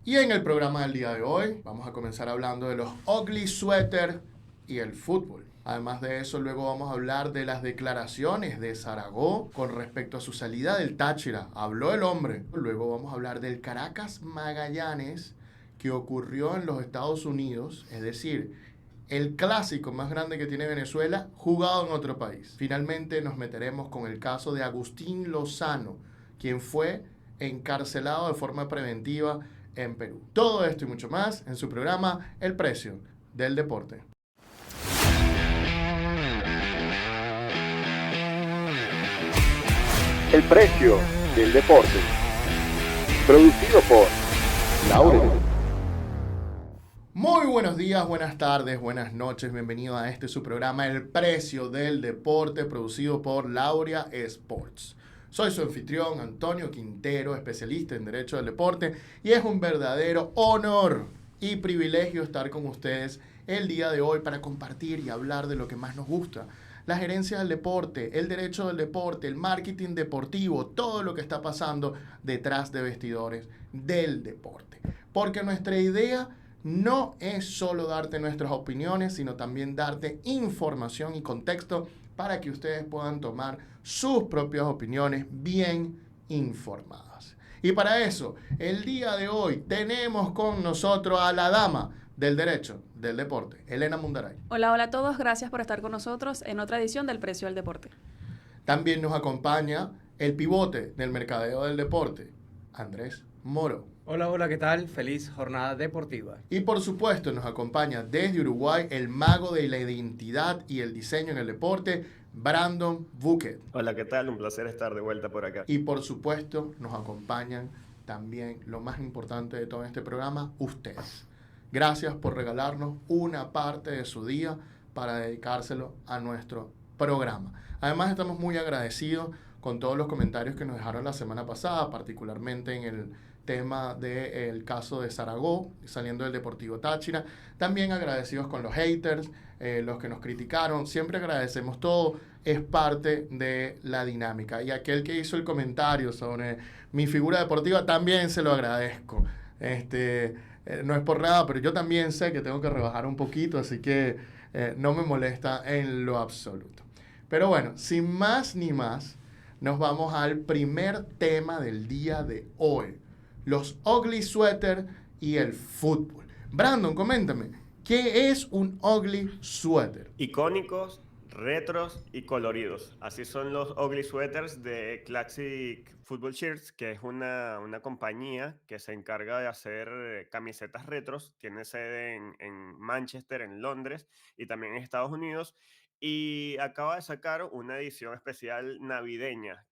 Y en el programa del día de hoy vamos a comenzar hablando de los ugly sweater y el fútbol. Además de eso, luego vamos a hablar de las declaraciones de Saragó con respecto a su salida del Táchira. Habló el hombre. Luego vamos a hablar del Caracas Magallanes que ocurrió en los Estados Unidos, es decir, el clásico más grande que tiene Venezuela jugado en otro país. Finalmente nos meteremos con el caso de Agustín Lozano, quien fue encarcelado de forma preventiva en Perú. Todo esto y mucho más en su programa El Precio del Deporte. El Precio del Deporte, producido por Laurel. Muy buenos días, buenas tardes, buenas noches. Bienvenido a este su programa El Precio del Deporte, producido por Lauria Sports. Soy su anfitrión Antonio Quintero, especialista en Derecho del Deporte, y es un verdadero honor y privilegio estar con ustedes el día de hoy para compartir y hablar de lo que más nos gusta: la gerencia del deporte, el derecho del deporte, el marketing deportivo, todo lo que está pasando detrás de vestidores del deporte. Porque nuestra idea no es solo darte nuestras opiniones, sino también darte información y contexto para que ustedes puedan tomar sus propias opiniones bien informadas. Y para eso, el día de hoy tenemos con nosotros a la dama del derecho del deporte, Elena Mundaray. Hola, hola a todos, gracias por estar con nosotros en otra edición del Precio del Deporte. También nos acompaña el pivote del mercadeo del deporte, Andrés Moro. Hola, hola, ¿qué tal? Feliz jornada deportiva. Y por supuesto nos acompaña desde Uruguay el mago de la identidad y el diseño en el deporte, Brandon Bucket. Hola, ¿qué tal? Un placer estar de vuelta por acá. Y por supuesto nos acompañan también, lo más importante de todo este programa, ustedes. Gracias por regalarnos una parte de su día para dedicárselo a nuestro programa. Además estamos muy agradecidos con todos los comentarios que nos dejaron la semana pasada, particularmente en el tema del caso de Saragó, saliendo del Deportivo Táchira. También agradecidos con los haters, los que nos criticaron. Siempre agradecemos todo, es parte de la dinámica. Y aquel que hizo el comentario sobre mi figura deportiva, también se lo agradezco. No es por nada, pero yo también sé que tengo que rebajar un poquito, así que no me molesta en lo absoluto. Pero bueno, sin más ni más, nos vamos al primer tema del día de hoy: los ugly sweater y el fútbol. Brandon, coméntame, ¿qué es un ugly sweater? Icónicos, retros y coloridos. Así son los ugly sweaters de Classic Football Shirts, que es una compañía que se encarga de hacer camisetas retros. Tiene sede en Manchester, en Londres y también en Estados Unidos. Y acaba de sacar una edición especial navideña.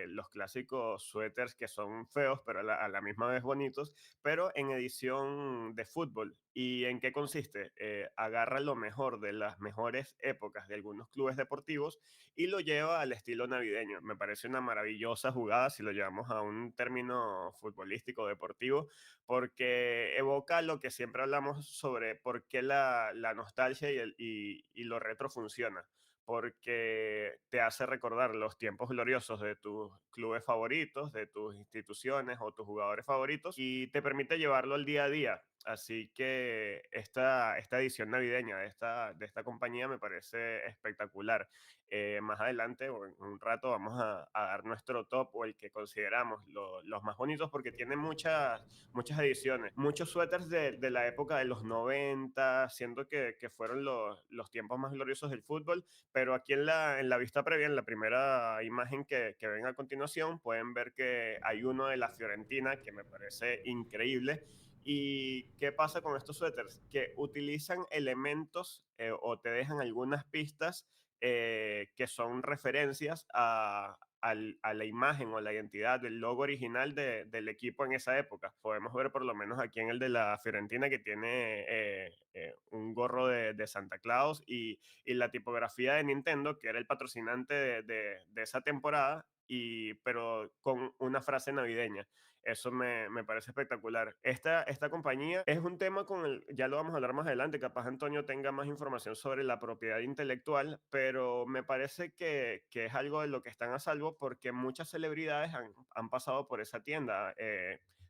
Los clásicos suéteres que son feos, pero a la misma vez bonitos, pero en edición de fútbol. ¿Y en qué consiste? Agarra lo mejor de las mejores épocas de algunos clubes deportivos y lo lleva al estilo navideño. Me parece una maravillosa jugada si lo llevamos a un término futbolístico deportivo, porque evoca lo que siempre hablamos sobre por qué la nostalgia y lo retro funciona, porque te hace recordar los tiempos gloriosos de tus clubes favoritos, de tus instituciones o tus jugadores favoritos, y te permite llevarlo al día a día. Así que esta edición navideña de esta compañía me parece espectacular. Más adelante o en un rato vamos a dar nuestro top o el que consideramos los más bonitos, porque tiene muchas ediciones, muchos suéteres de la época de los 90, siendo que fueron los tiempos más gloriosos del fútbol. Pero aquí en la vista previa, en la primera imagen que ven a continuación, pueden ver que hay uno de la Fiorentina que me parece increíble. ¿Y qué pasa con estos suéteres? Que utilizan elementos o te dejan algunas pistas que son referencias a la imagen o la identidad del logo original del equipo en esa época. Podemos ver por lo menos aquí en el de la Fiorentina, que tiene un gorro de Santa Claus y la tipografía de Nintendo, que era el patrocinante de esa temporada, pero con una frase navideña. Eso me parece espectacular. Esta compañía es un tema ya lo vamos a hablar más adelante, capaz Antonio tenga más información sobre la propiedad intelectual, pero me parece que es algo de lo que están a salvo, porque muchas celebridades han pasado por esa tienda.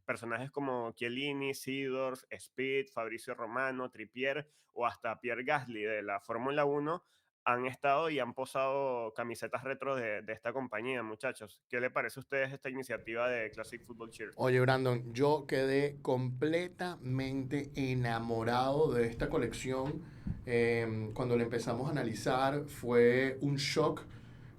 personajes como Chiellini, Seedorf, Speed, Fabricio Romano, Trippier o hasta Pierre Gasly de la Fórmula 1 han estado y han posado camisetas retro de esta compañía, muchachos. ¿Qué le parece a ustedes esta iniciativa de Classic Football Shirts? Oye, Brandon, yo quedé completamente enamorado de esta colección. Cuando la empezamos a analizar fue un shock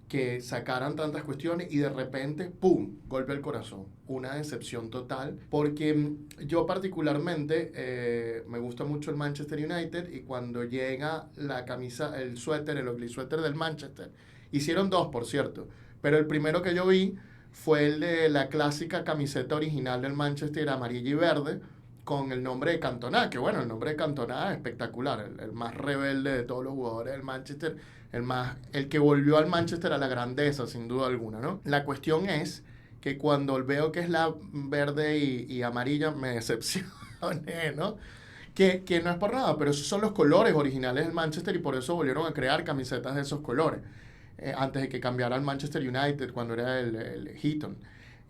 que sacaran tantas cuestiones y de repente, ¡pum!, golpe al corazón. Una decepción total, porque yo particularmente me gusta mucho el Manchester United y cuando llega la camisa, el suéter, el ugly sweater del Manchester, hicieron dos, por cierto, pero el primero que yo vi fue el de la clásica camiseta original del Manchester, amarilla y verde, con el nombre de Cantona, que bueno, el nombre de Cantona es espectacular, el más rebelde de todos los jugadores del Manchester, el que volvió al Manchester a la grandeza, sin duda alguna, ¿no? La cuestión es que cuando veo que es la verde y amarilla, me decepcioné, ¿no? Que no es por nada, pero esos son los colores originales del Manchester y por eso volvieron a crear camisetas de esos colores, antes de que cambiara al Manchester United, cuando era el Heaton.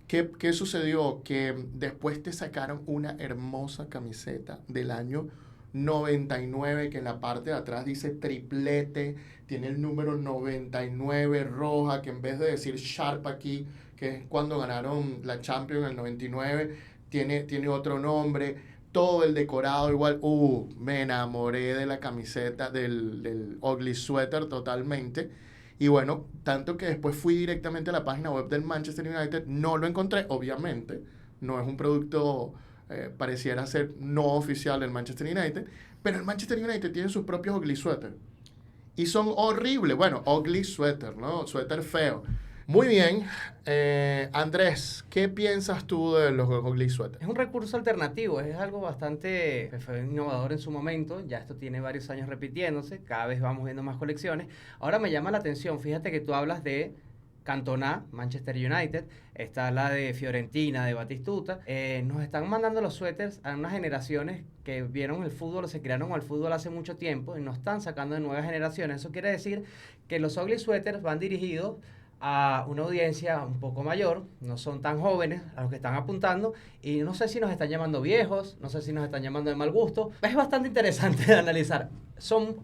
¿Qué sucedió? Que después te sacaron una hermosa camiseta del año 99, que en la parte de atrás dice triplete, tiene el número 99 roja, que en vez de decir Sharp aquí, que es cuando ganaron la Champions en el 99, tiene otro nombre, todo el decorado igual. Me enamoré de la camiseta, del ugly sweater totalmente. Y bueno, tanto que después fui directamente a la página web del Manchester United, no lo encontré, obviamente, no es un producto, pareciera ser no oficial del Manchester United, pero el Manchester United tiene sus propios ugly sweater y son horribles. Bueno, ugly sweater, ¿no? Suéter feo. Muy bien. Andrés, ¿qué piensas tú de los ugly sweaters? Es un recurso alternativo, es algo bastante fue innovador en su momento, ya esto tiene varios años repitiéndose, cada vez vamos viendo más colecciones. Ahora me llama la atención, fíjate que tú hablas de Cantona, Manchester United, está la de Fiorentina, de Batistuta. Nos están mandando los suéteres a unas generaciones que vieron el fútbol o se criaron al fútbol hace mucho tiempo y nos están sacando de nuevas generaciones. Eso quiere decir que los ugly sweaters van dirigidos a una audiencia un poco mayor, no son tan jóvenes a los que están apuntando, y no sé si nos están llamando viejos, no sé si nos están llamando de mal gusto. Es bastante interesante de analizar.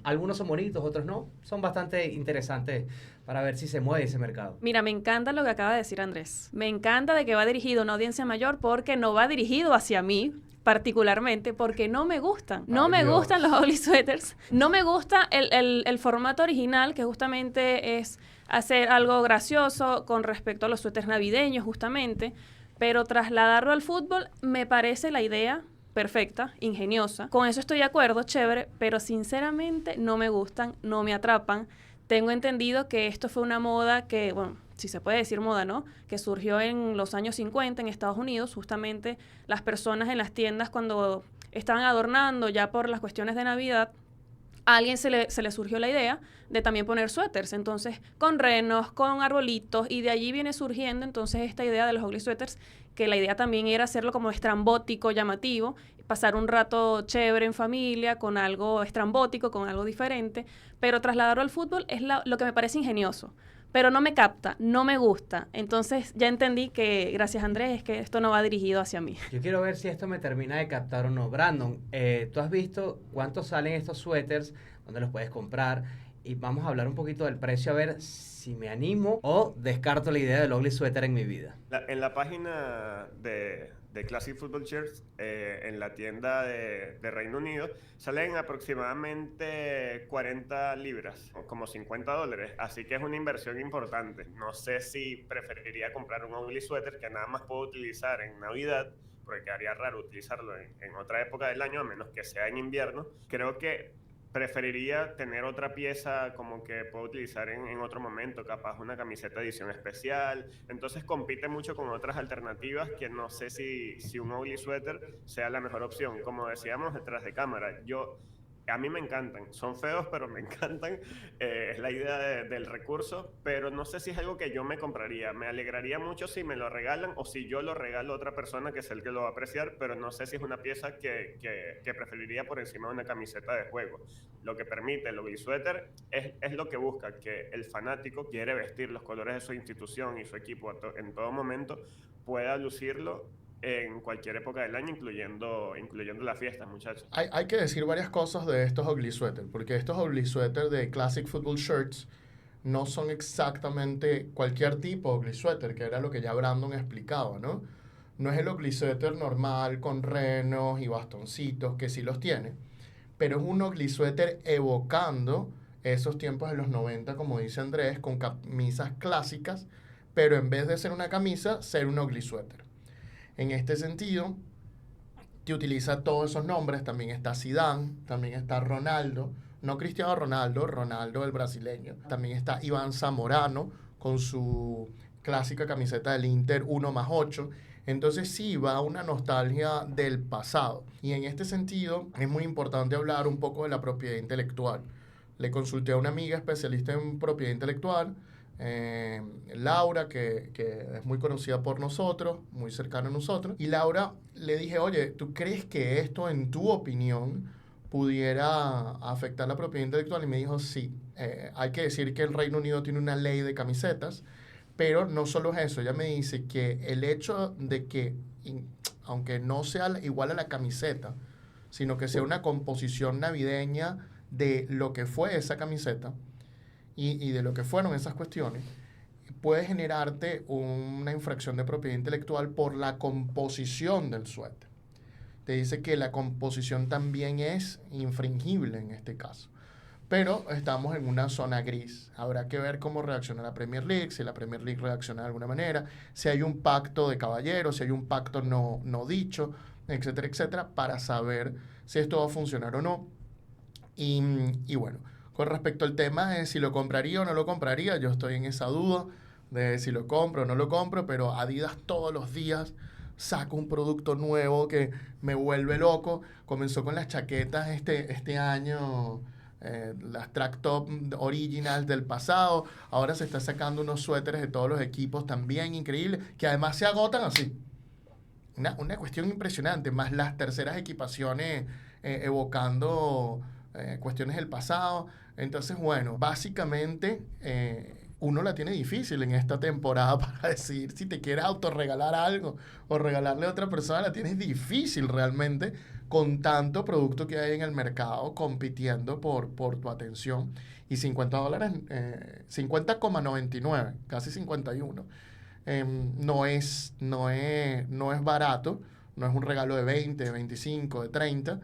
Algunos son bonitos, otros no. Son bastante interesantes para ver si se mueve ese mercado. Mira, me encanta lo que acaba de decir Andrés. Me encanta de que va dirigido a una audiencia mayor porque no va dirigido hacia mí, particularmente, porque no me gustan. No me gustan los ugly sweaters. No me gusta el formato original, que justamente es hacer algo gracioso con respecto a los suéteres navideños, justamente. Pero trasladarlo al fútbol me parece la idea perfecta, ingeniosa. Con eso estoy de acuerdo, chévere, pero sinceramente no me gustan, no me atrapan. Tengo entendido que esto fue una moda que, bueno, si se puede decir moda, ¿no? Que surgió en los años 50 en Estados Unidos. Justamente las personas en las tiendas, cuando estaban adornando ya por las cuestiones de Navidad, a alguien se le surgió la idea de también poner suéteres, entonces con renos, con arbolitos, y de allí viene surgiendo entonces esta idea de los ugly sweaters, que la idea también era hacerlo como estrambótico, llamativo, pasar un rato chévere en familia, con algo estrambótico, con algo diferente, pero trasladarlo al fútbol es lo que me parece ingenioso. Pero no me capta, no me gusta. Entonces ya entendí que, gracias Andrés, es que esto no va dirigido hacia mí. Yo quiero ver si esto me termina de captar o no. Brandon, ¿tú has visto cuántos salen estos suéteres? ¿Dónde los puedes comprar? Y vamos a hablar un poquito del precio, a ver si me animo o descarto la idea del ugly sweater en mi vida. En la página de Classic Football Shirts, en la tienda de Reino Unido, salen aproximadamente 40 libras, como $50, así que es una inversión importante. No sé si preferiría comprar un ugly sweater que nada más puedo utilizar en Navidad, porque quedaría raro utilizarlo en otra época del año, a menos que sea en invierno. Creo que preferiría tener otra pieza como que puedo utilizar en otro momento, capaz una camiseta de edición especial. Entonces compite mucho con otras alternativas que no sé si un ugly sweater sea la mejor opción. Como decíamos detrás de cámara, a mí me encantan, son feos pero me encantan, es la idea del recurso, pero no sé si es algo que yo me compraría. Me alegraría mucho si me lo regalan o si yo lo regalo a otra persona que es el que lo va a apreciar, pero no sé si es una pieza que preferiría por encima de una camiseta de juego. Lo que permite el ugly sweater es lo que busca, que el fanático quiere vestir los colores de su institución y su equipo en todo momento, pueda lucirlo en cualquier época del año, incluyendo las fiestas, muchachos. Hay que decir varias cosas de estos ugly sweaters, porque estos ugly sweaters de Classic Football Shirts no son exactamente cualquier tipo de ugly sweater, que era lo que ya Brandon explicaba, ¿no? No es el ugly sweater normal con renos y bastoncitos, que sí los tiene, pero es un ugly sweater evocando esos tiempos de los 90, como dice Andrés, con camisas clásicas, pero en vez de ser una camisa, ser un ugly sweater. En este sentido, te utiliza todos esos nombres. También está Zidane, también está Ronaldo, no Cristiano Ronaldo, Ronaldo el brasileño. También está Iván Zamorano con su clásica camiseta del Inter 1+8. Entonces sí va una nostalgia del pasado. Y en este sentido es muy importante hablar un poco de la propiedad intelectual. Le consulté a una amiga especialista en propiedad intelectual, Laura, que es muy conocida por nosotros, muy cercana a nosotros. Y Laura le dije, oye, ¿tú crees que esto, en tu opinión, pudiera afectar la propiedad intelectual? Y me dijo, sí. Hay que decir que el Reino Unido tiene una ley de camisetas, pero no solo es eso. Ella me dice que el hecho de que, aunque no sea igual a la camiseta, sino que sea una composición navideña de lo que fue esa camiseta y de lo que fueron esas cuestiones, puede generarte una infracción de propiedad intelectual por la composición del suéter. Te dice que la composición también es infringible en este caso. Pero estamos en una zona gris. Habrá que ver cómo reacciona la Premier League, si la Premier League reacciona de alguna manera, si hay un pacto de caballeros, si hay un pacto no dicho, etcétera, etcétera, para saber si esto va a funcionar o no. Y bueno, con respecto al tema de si lo compraría o no lo compraría, yo estoy en esa duda de si lo compro o no lo compro, pero Adidas todos los días saca un producto nuevo que me vuelve loco. Comenzó con las chaquetas este año, las track top original del pasado. Ahora se está sacando unos suéteres de todos los equipos también increíbles, que además se agotan así. Una cuestión impresionante, más las terceras equipaciones evocando cuestiones del pasado. Entonces, bueno, básicamente uno la tiene difícil en esta temporada para decidir si te quieres autorregalar algo o regalarle a otra persona. La tienes difícil realmente con tanto producto que hay en el mercado compitiendo por tu atención. Y $50, 50,99, casi 51. No es barato, no es un regalo de 20, de 25, de 30.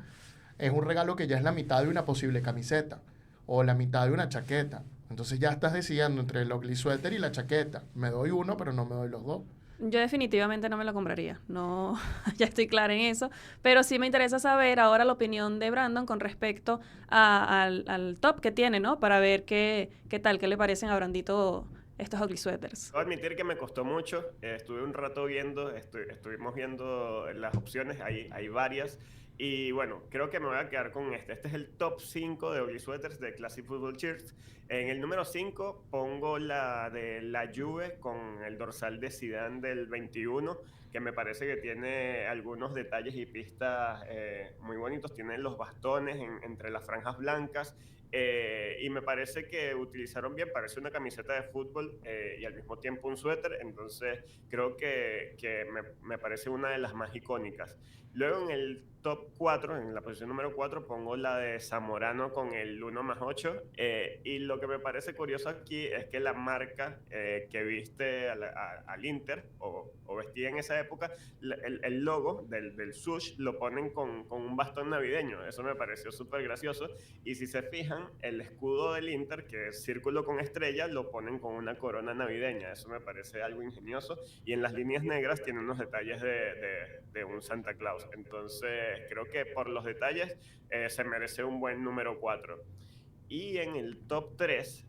Es un regalo que ya es la mitad de una posible camiseta o la mitad de una chaqueta. Entonces ya estás decidiendo entre el ugly sweater y la chaqueta. Me doy uno, pero no me doy los dos. Yo definitivamente no me lo compraría, no, ya estoy clara en eso, pero sí me interesa saber ahora la opinión de Brandon con respecto al top que tiene, ¿no? Para ver qué tal, qué le parecen a Brandito estos ugly sweaters. Debo admitir que me costó mucho, estuve un rato viendo, estuvimos viendo las opciones, hay varias. Y bueno, creo que me voy a quedar con este. Este es el top 5 de ugly sweaters de Classic Football Shirts. En el número 5 pongo la de la Juve con el dorsal de Zidane del 21, que me parece que tiene algunos detalles y pistas muy bonitos. Tiene los bastones entre las franjas blancas. Y me parece que utilizaron bien, parece una camiseta de fútbol y al mismo tiempo un suéter, entonces creo que me parece una de las más icónicas. Luego en el top 4, en la posición número 4, pongo la de Zamorano con el 1+8. Y lo que me parece curioso aquí es que la marca que viste al Inter, o vestía en esa época, el logo del Sush lo ponen con un bastón navideño. Eso me pareció súper gracioso. Y si se fijan, el escudo del Inter, que es círculo con estrella, lo ponen con una corona navideña. Eso me parece algo ingenioso. Y en las líneas negras tiene unos detalles de un Santa Claus. Entonces creo que por los detalles se merece un buen número 4. Y en el top 3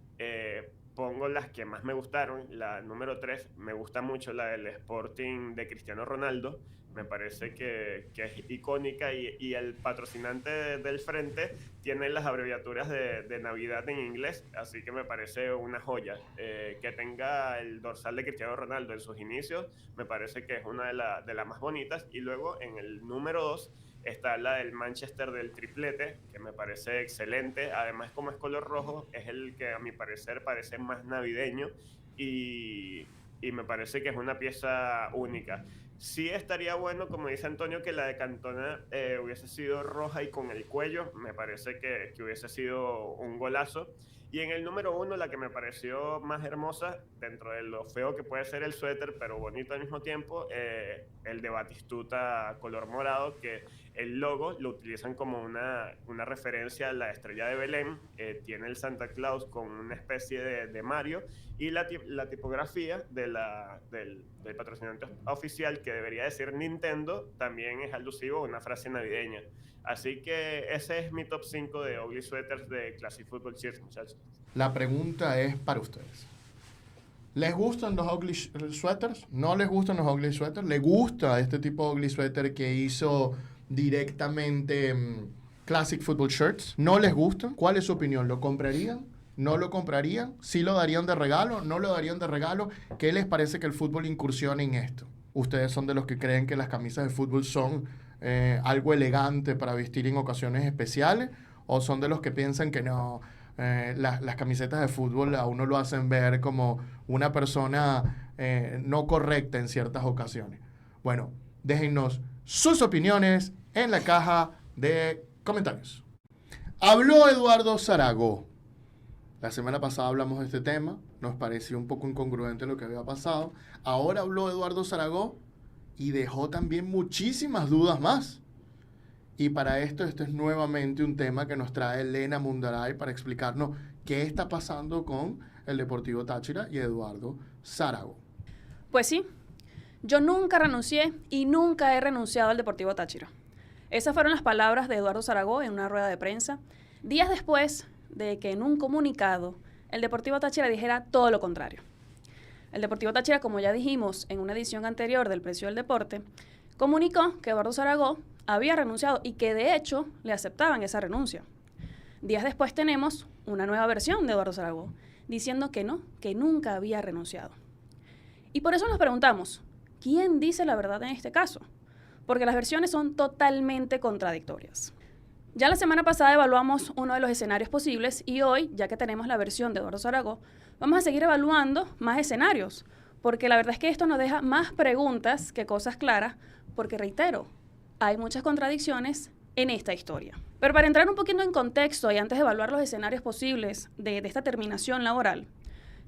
pongo las que más me gustaron. La número 3 me gusta mucho, la del Sporting de Cristiano Ronaldo. Me parece que es icónica y el patrocinante del frente tiene las abreviaturas de Navidad en inglés, así que me parece una joya. Que tenga el dorsal de Cristiano Ronaldo en sus inicios, me parece que es una de las más bonitas. Y luego en el número 2 está la del Manchester del triplete, que me parece excelente. Además, como es color rojo, es el que a mi parecer parece más navideño y me parece que es una pieza única. Sí estaría bueno, como dice Antonio, que la de Cantona hubiese sido roja y con el cuello. Me parece que hubiese sido un golazo. Y en el número 1, la que me pareció más hermosa, dentro de lo feo que puede ser el suéter, pero bonito al mismo tiempo, el de Batistuta color morado, que el logo lo utilizan como una referencia a la estrella de Belén. Tiene el Santa Claus con una especie de Mario, y la tipografía del patrocinante oficial, que debería decir Nintendo, también es alusivo a una frase navideña. Así que ese es mi top 5 de ugly sweaters de Classic Football Shirts, muchachos. La pregunta es para ustedes. ¿Les gustan los ugly sweaters? ¿No les gustan los ugly sweaters? ¿Les gusta este tipo de ugly sweater que hizo directamente Classic Football Shirts? ¿No les gusta? ¿Cuál es su opinión? ¿Lo comprarían? ¿No lo comprarían? ¿Sí lo darían de regalo? ¿No lo darían de regalo? ¿Qué les parece que el fútbol incursione en esto? ¿Ustedes son de los que creen que las camisas de fútbol son algo elegante para vestir en ocasiones especiales? ¿O son de los que piensan que no? Las camisetas de fútbol a uno lo hacen ver como una persona no correcta en ciertas ocasiones. Bueno, déjennos sus opiniones en la caja de comentarios. Habló Eduardo Zaragoza. La semana pasada hablamos de este tema, nos pareció un poco incongruente lo que había pasado. Ahora habló Eduardo Zaragoza y dejó también muchísimas dudas más. Y para esto, este es nuevamente un tema que nos trae Elena Mundaray para explicarnos qué está pasando con el Deportivo Táchira y Eduardo Zaragoza. Pues sí, yo nunca renuncié y nunca he renunciado al Deportivo Táchira. Esas fueron las palabras de Eduardo Zaragoza en una rueda de prensa, días después de que en un comunicado el Deportivo Táchira dijera todo lo contrario. El Deportivo Táchira, como ya dijimos en una edición anterior del Precio del Deporte, comunicó que Eduardo Zaragoza había renunciado y que de hecho le aceptaban esa renuncia. Días después tenemos una nueva versión de Eduardo Zaragoza diciendo que no, que nunca había renunciado. Y por eso nos preguntamos, ¿quién dice la verdad en este caso? Porque las versiones son totalmente contradictorias. Ya la semana pasada evaluamos uno de los escenarios posibles y hoy, ya que tenemos la versión de Eduardo Zaragoza, vamos a seguir evaluando más escenarios, porque la verdad es que esto nos deja más preguntas que cosas claras, porque reitero, hay muchas contradicciones en esta historia. Pero para entrar un poquito en contexto y antes de evaluar los escenarios posibles de esta terminación laboral,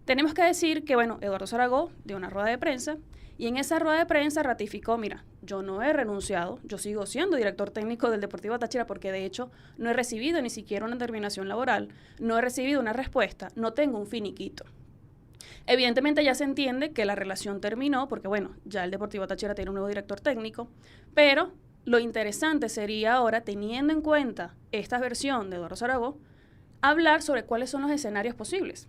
tenemos que decir que, Eduardo Zaragoza dio una rueda de prensa y en esa rueda de prensa ratificó, mira, yo no he renunciado, yo sigo siendo director técnico del Deportivo Táchira porque de hecho no he recibido ni siquiera una terminación laboral, no he recibido una respuesta, no tengo un finiquito. Evidentemente ya se entiende que la relación terminó porque, ya el Deportivo Táchira tiene un nuevo director técnico, pero lo interesante sería ahora, teniendo en cuenta esta versión de Eduardo Zaragoza, hablar sobre cuáles son los escenarios posibles.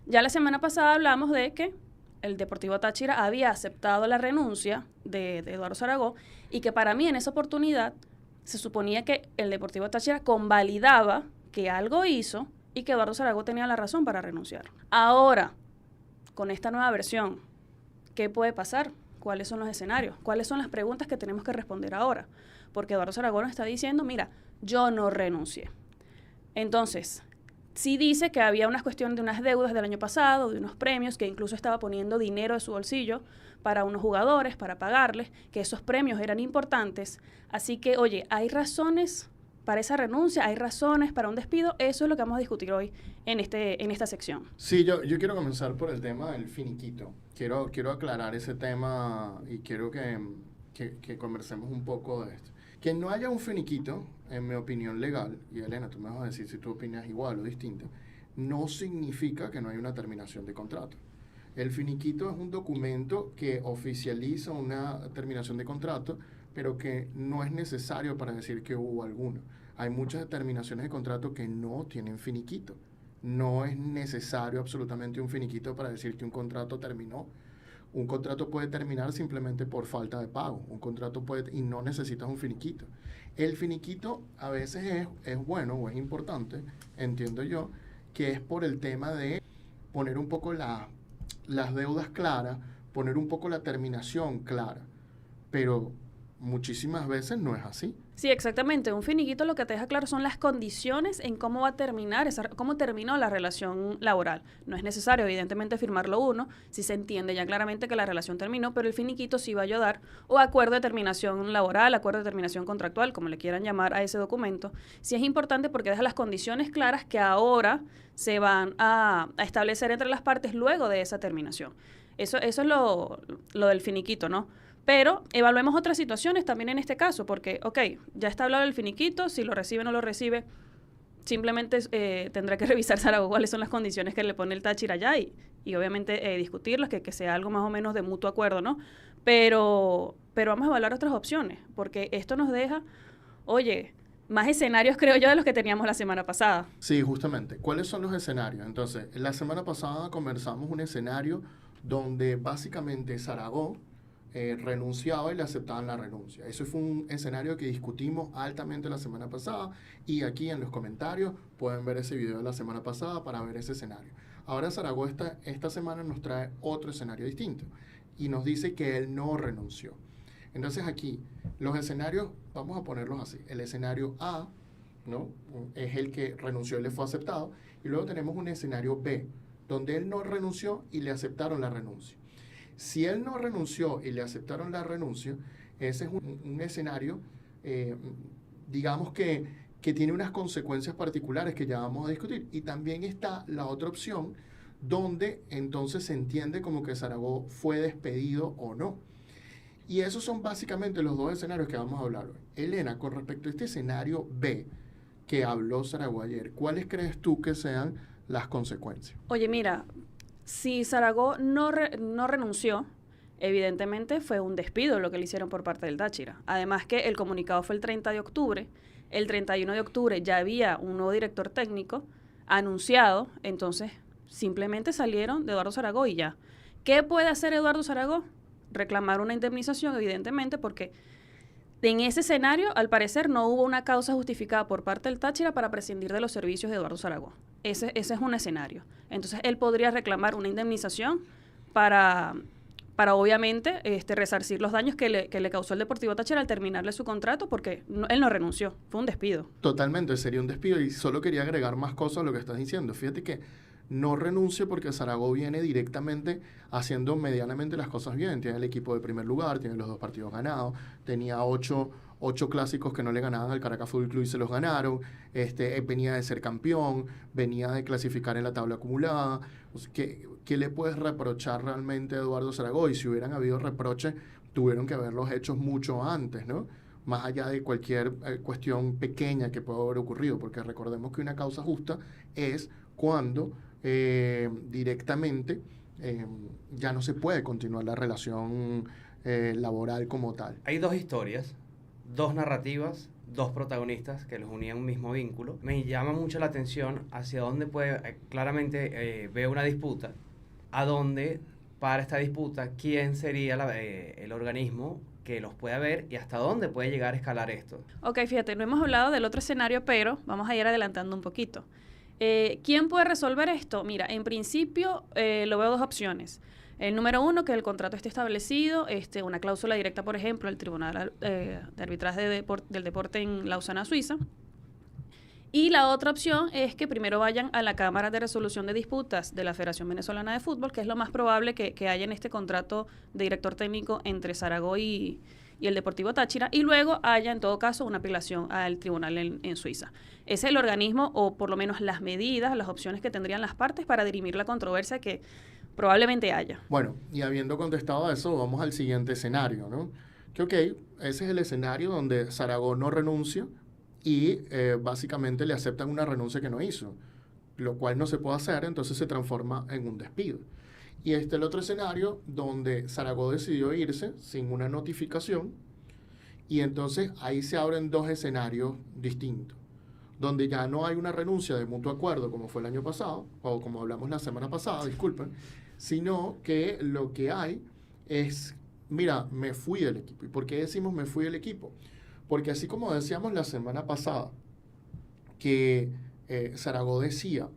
Ya la semana pasada hablamos de que el Deportivo Táchira había aceptado la renuncia de Eduardo Zaragoza y que para mí en esa oportunidad se suponía que el Deportivo Táchira convalidaba que algo hizo y que Eduardo Zaragoza tenía la razón para renunciar. Ahora, con esta nueva versión, ¿qué puede pasar? ¿Cuáles son los escenarios? ¿Cuáles son las preguntas que tenemos que responder ahora? Porque Eduardo Zaragoza nos está diciendo, mira, yo no renuncié. Entonces, sí dice que había unas cuestiones de unas deudas del año pasado, de unos premios, que incluso estaba poniendo dinero de su bolsillo para unos jugadores, para pagarles, que esos premios eran importantes. Así que, oye, ¿hay razones para esa renuncia? ¿Hay razones para un despido? Eso es lo que vamos a discutir hoy en esta sección. Sí, yo quiero comenzar por el tema del finiquito. Quiero aclarar ese tema y quiero que conversemos un poco de esto. Que no haya un finiquito, en mi opinión legal, y Elena, tú me vas a decir si tú opinas igual o distinto, no significa que no hay una terminación de contrato. El finiquito es un documento que oficializa una terminación de contrato, pero que no es necesario para decir que hubo alguno. Hay muchas terminaciones de contrato que no tienen finiquito. No es necesario absolutamente un finiquito para decir que un contrato terminó. Un contrato puede terminar simplemente por falta de pago. Un contrato y no necesitas un finiquito. El finiquito a veces es bueno o es importante, entiendo yo, que es por el tema de poner un poco las deudas claras, poner un poco la terminación clara. Pero muchísimas veces no es así. Sí, exactamente. Un finiquito lo que te deja claro son las condiciones en cómo va a terminar, cómo terminó la relación laboral. No es necesario, evidentemente, firmarlo uno, si se entiende ya claramente que la relación terminó, pero el finiquito sí va a ayudar, o acuerdo de terminación laboral, acuerdo de terminación contractual, como le quieran llamar a ese documento. Sí es importante porque deja las condiciones claras que ahora se van a establecer entre las partes luego de esa terminación. Eso es lo del finiquito, ¿no? Pero evaluemos otras situaciones también en este caso, porque, ok, ya está hablado del finiquito, si lo recibe o no lo recibe, simplemente tendrá que revisar Zaragoza cuáles son las condiciones que le pone el Táchira allá y obviamente discutirlas, que sea algo más o menos de mutuo acuerdo, ¿no? Pero vamos a evaluar otras opciones, porque esto nos deja, oye, más escenarios, creo yo, de los que teníamos la semana pasada. Sí, justamente. ¿Cuáles son los escenarios? Entonces, la semana pasada conversamos un escenario donde básicamente Zaragoza renunciaba y le aceptaban la renuncia. Eso fue un escenario que discutimos altamente la semana pasada y aquí en los comentarios pueden ver ese video de la semana pasada para ver ese escenario. Ahora Zaragoza esta semana nos trae otro escenario distinto y nos dice que él no renunció. Entonces aquí los escenarios, vamos a ponerlos así. El escenario A, ¿no? Es el que renunció y le fue aceptado, y luego tenemos un escenario B, donde él no renunció y le aceptaron la renuncia. Si él no renunció y le aceptaron la renuncia, ese es un escenario, digamos que tiene unas consecuencias particulares que ya vamos a discutir. Y también está la otra opción, donde entonces se entiende como que Zaragoza fue despedido o no. Y esos son básicamente los dos escenarios que vamos a hablar hoy. Elena, con respecto a este escenario B que habló Zaragoza ayer, ¿cuáles crees tú que sean las consecuencias? Oye, mira, si Zaragoza no renunció, evidentemente fue un despido lo que le hicieron por parte del Táchira. Además que el comunicado fue el 30 de octubre. El 31 de octubre ya había un nuevo director técnico anunciado, entonces simplemente salieron de Eduardo Zaragoza y ya. ¿Qué puede hacer Eduardo Zaragoza? Reclamar una indemnización, evidentemente, porque en ese escenario, al parecer, no hubo una causa justificada por parte del Táchira para prescindir de los servicios de Eduardo Zaragoza. Ese es un escenario. Entonces, él podría reclamar una indemnización para obviamente, resarcir los daños que le causó el Deportivo Táchira al terminarle su contrato, porque él no renunció, fue un despido. Totalmente, sería un despido, y solo quería agregar más cosas a lo que estás diciendo. Fíjate que no renuncie porque Zaragoza viene directamente haciendo medianamente las cosas bien. Tiene el equipo de primer lugar, tiene los 2 partidos ganados, tenía 8 clásicos que no le ganaban al Caracas Fútbol Club y se los ganaron. Venía de ser campeón, venía de clasificar en la tabla acumulada. O sea, ¿qué le puedes reprochar realmente a Eduardo Zaragoza? Y si hubieran habido reproches, tuvieron que haberlos hecho mucho antes, ¿no? Más allá de cualquier cuestión pequeña que pueda haber ocurrido, porque recordemos que una causa justa es cuando directamente ya no se puede continuar la relación laboral como tal. Hay 2 historias, 2 narrativas, 2 protagonistas que los unían un mismo vínculo. Me llama mucho la atención hacia dónde puede, claramente veo una disputa, a dónde para esta disputa, quién sería el organismo que los pueda ver y hasta dónde puede llegar a escalar esto. Ok, fíjate, no hemos hablado del otro escenario, pero vamos a ir adelantando un poquito. ¿Quién puede resolver esto? Mira, en principio lo veo 2 opciones. El número 1, que el contrato esté establecido, una cláusula directa, por ejemplo, el Tribunal de Arbitraje del Deporte en Lausana, Suiza. Y la otra opción es que primero vayan a la Cámara de Resolución de Disputas de la Federación Venezolana de Fútbol, que es lo más probable que haya en este contrato de director técnico entre Zaragoza y el Deportivo Táchira, y luego haya, en todo caso, una apelación al tribunal en Suiza. Ese es el organismo, o por lo menos las medidas, las opciones que tendrían las partes para dirimir la controversia que probablemente haya. Bueno, y habiendo contestado a eso, vamos al siguiente escenario, ¿no? Que ok, ese es el escenario donde Zaragoza no renuncia y básicamente le aceptan una renuncia que no hizo, lo cual no se puede hacer, entonces se transforma en un despido. Y el otro escenario donde Zaragoza decidió irse sin una notificación, y entonces ahí se abren 2 escenarios distintos, donde ya no hay una renuncia de mutuo acuerdo como fue el año pasado, o como hablamos la semana pasada, disculpen, sino que lo que hay es, mira, me fui del equipo. ¿Y por qué decimos me fui del equipo? Porque así como decíamos la semana pasada, que Zaragoza decía,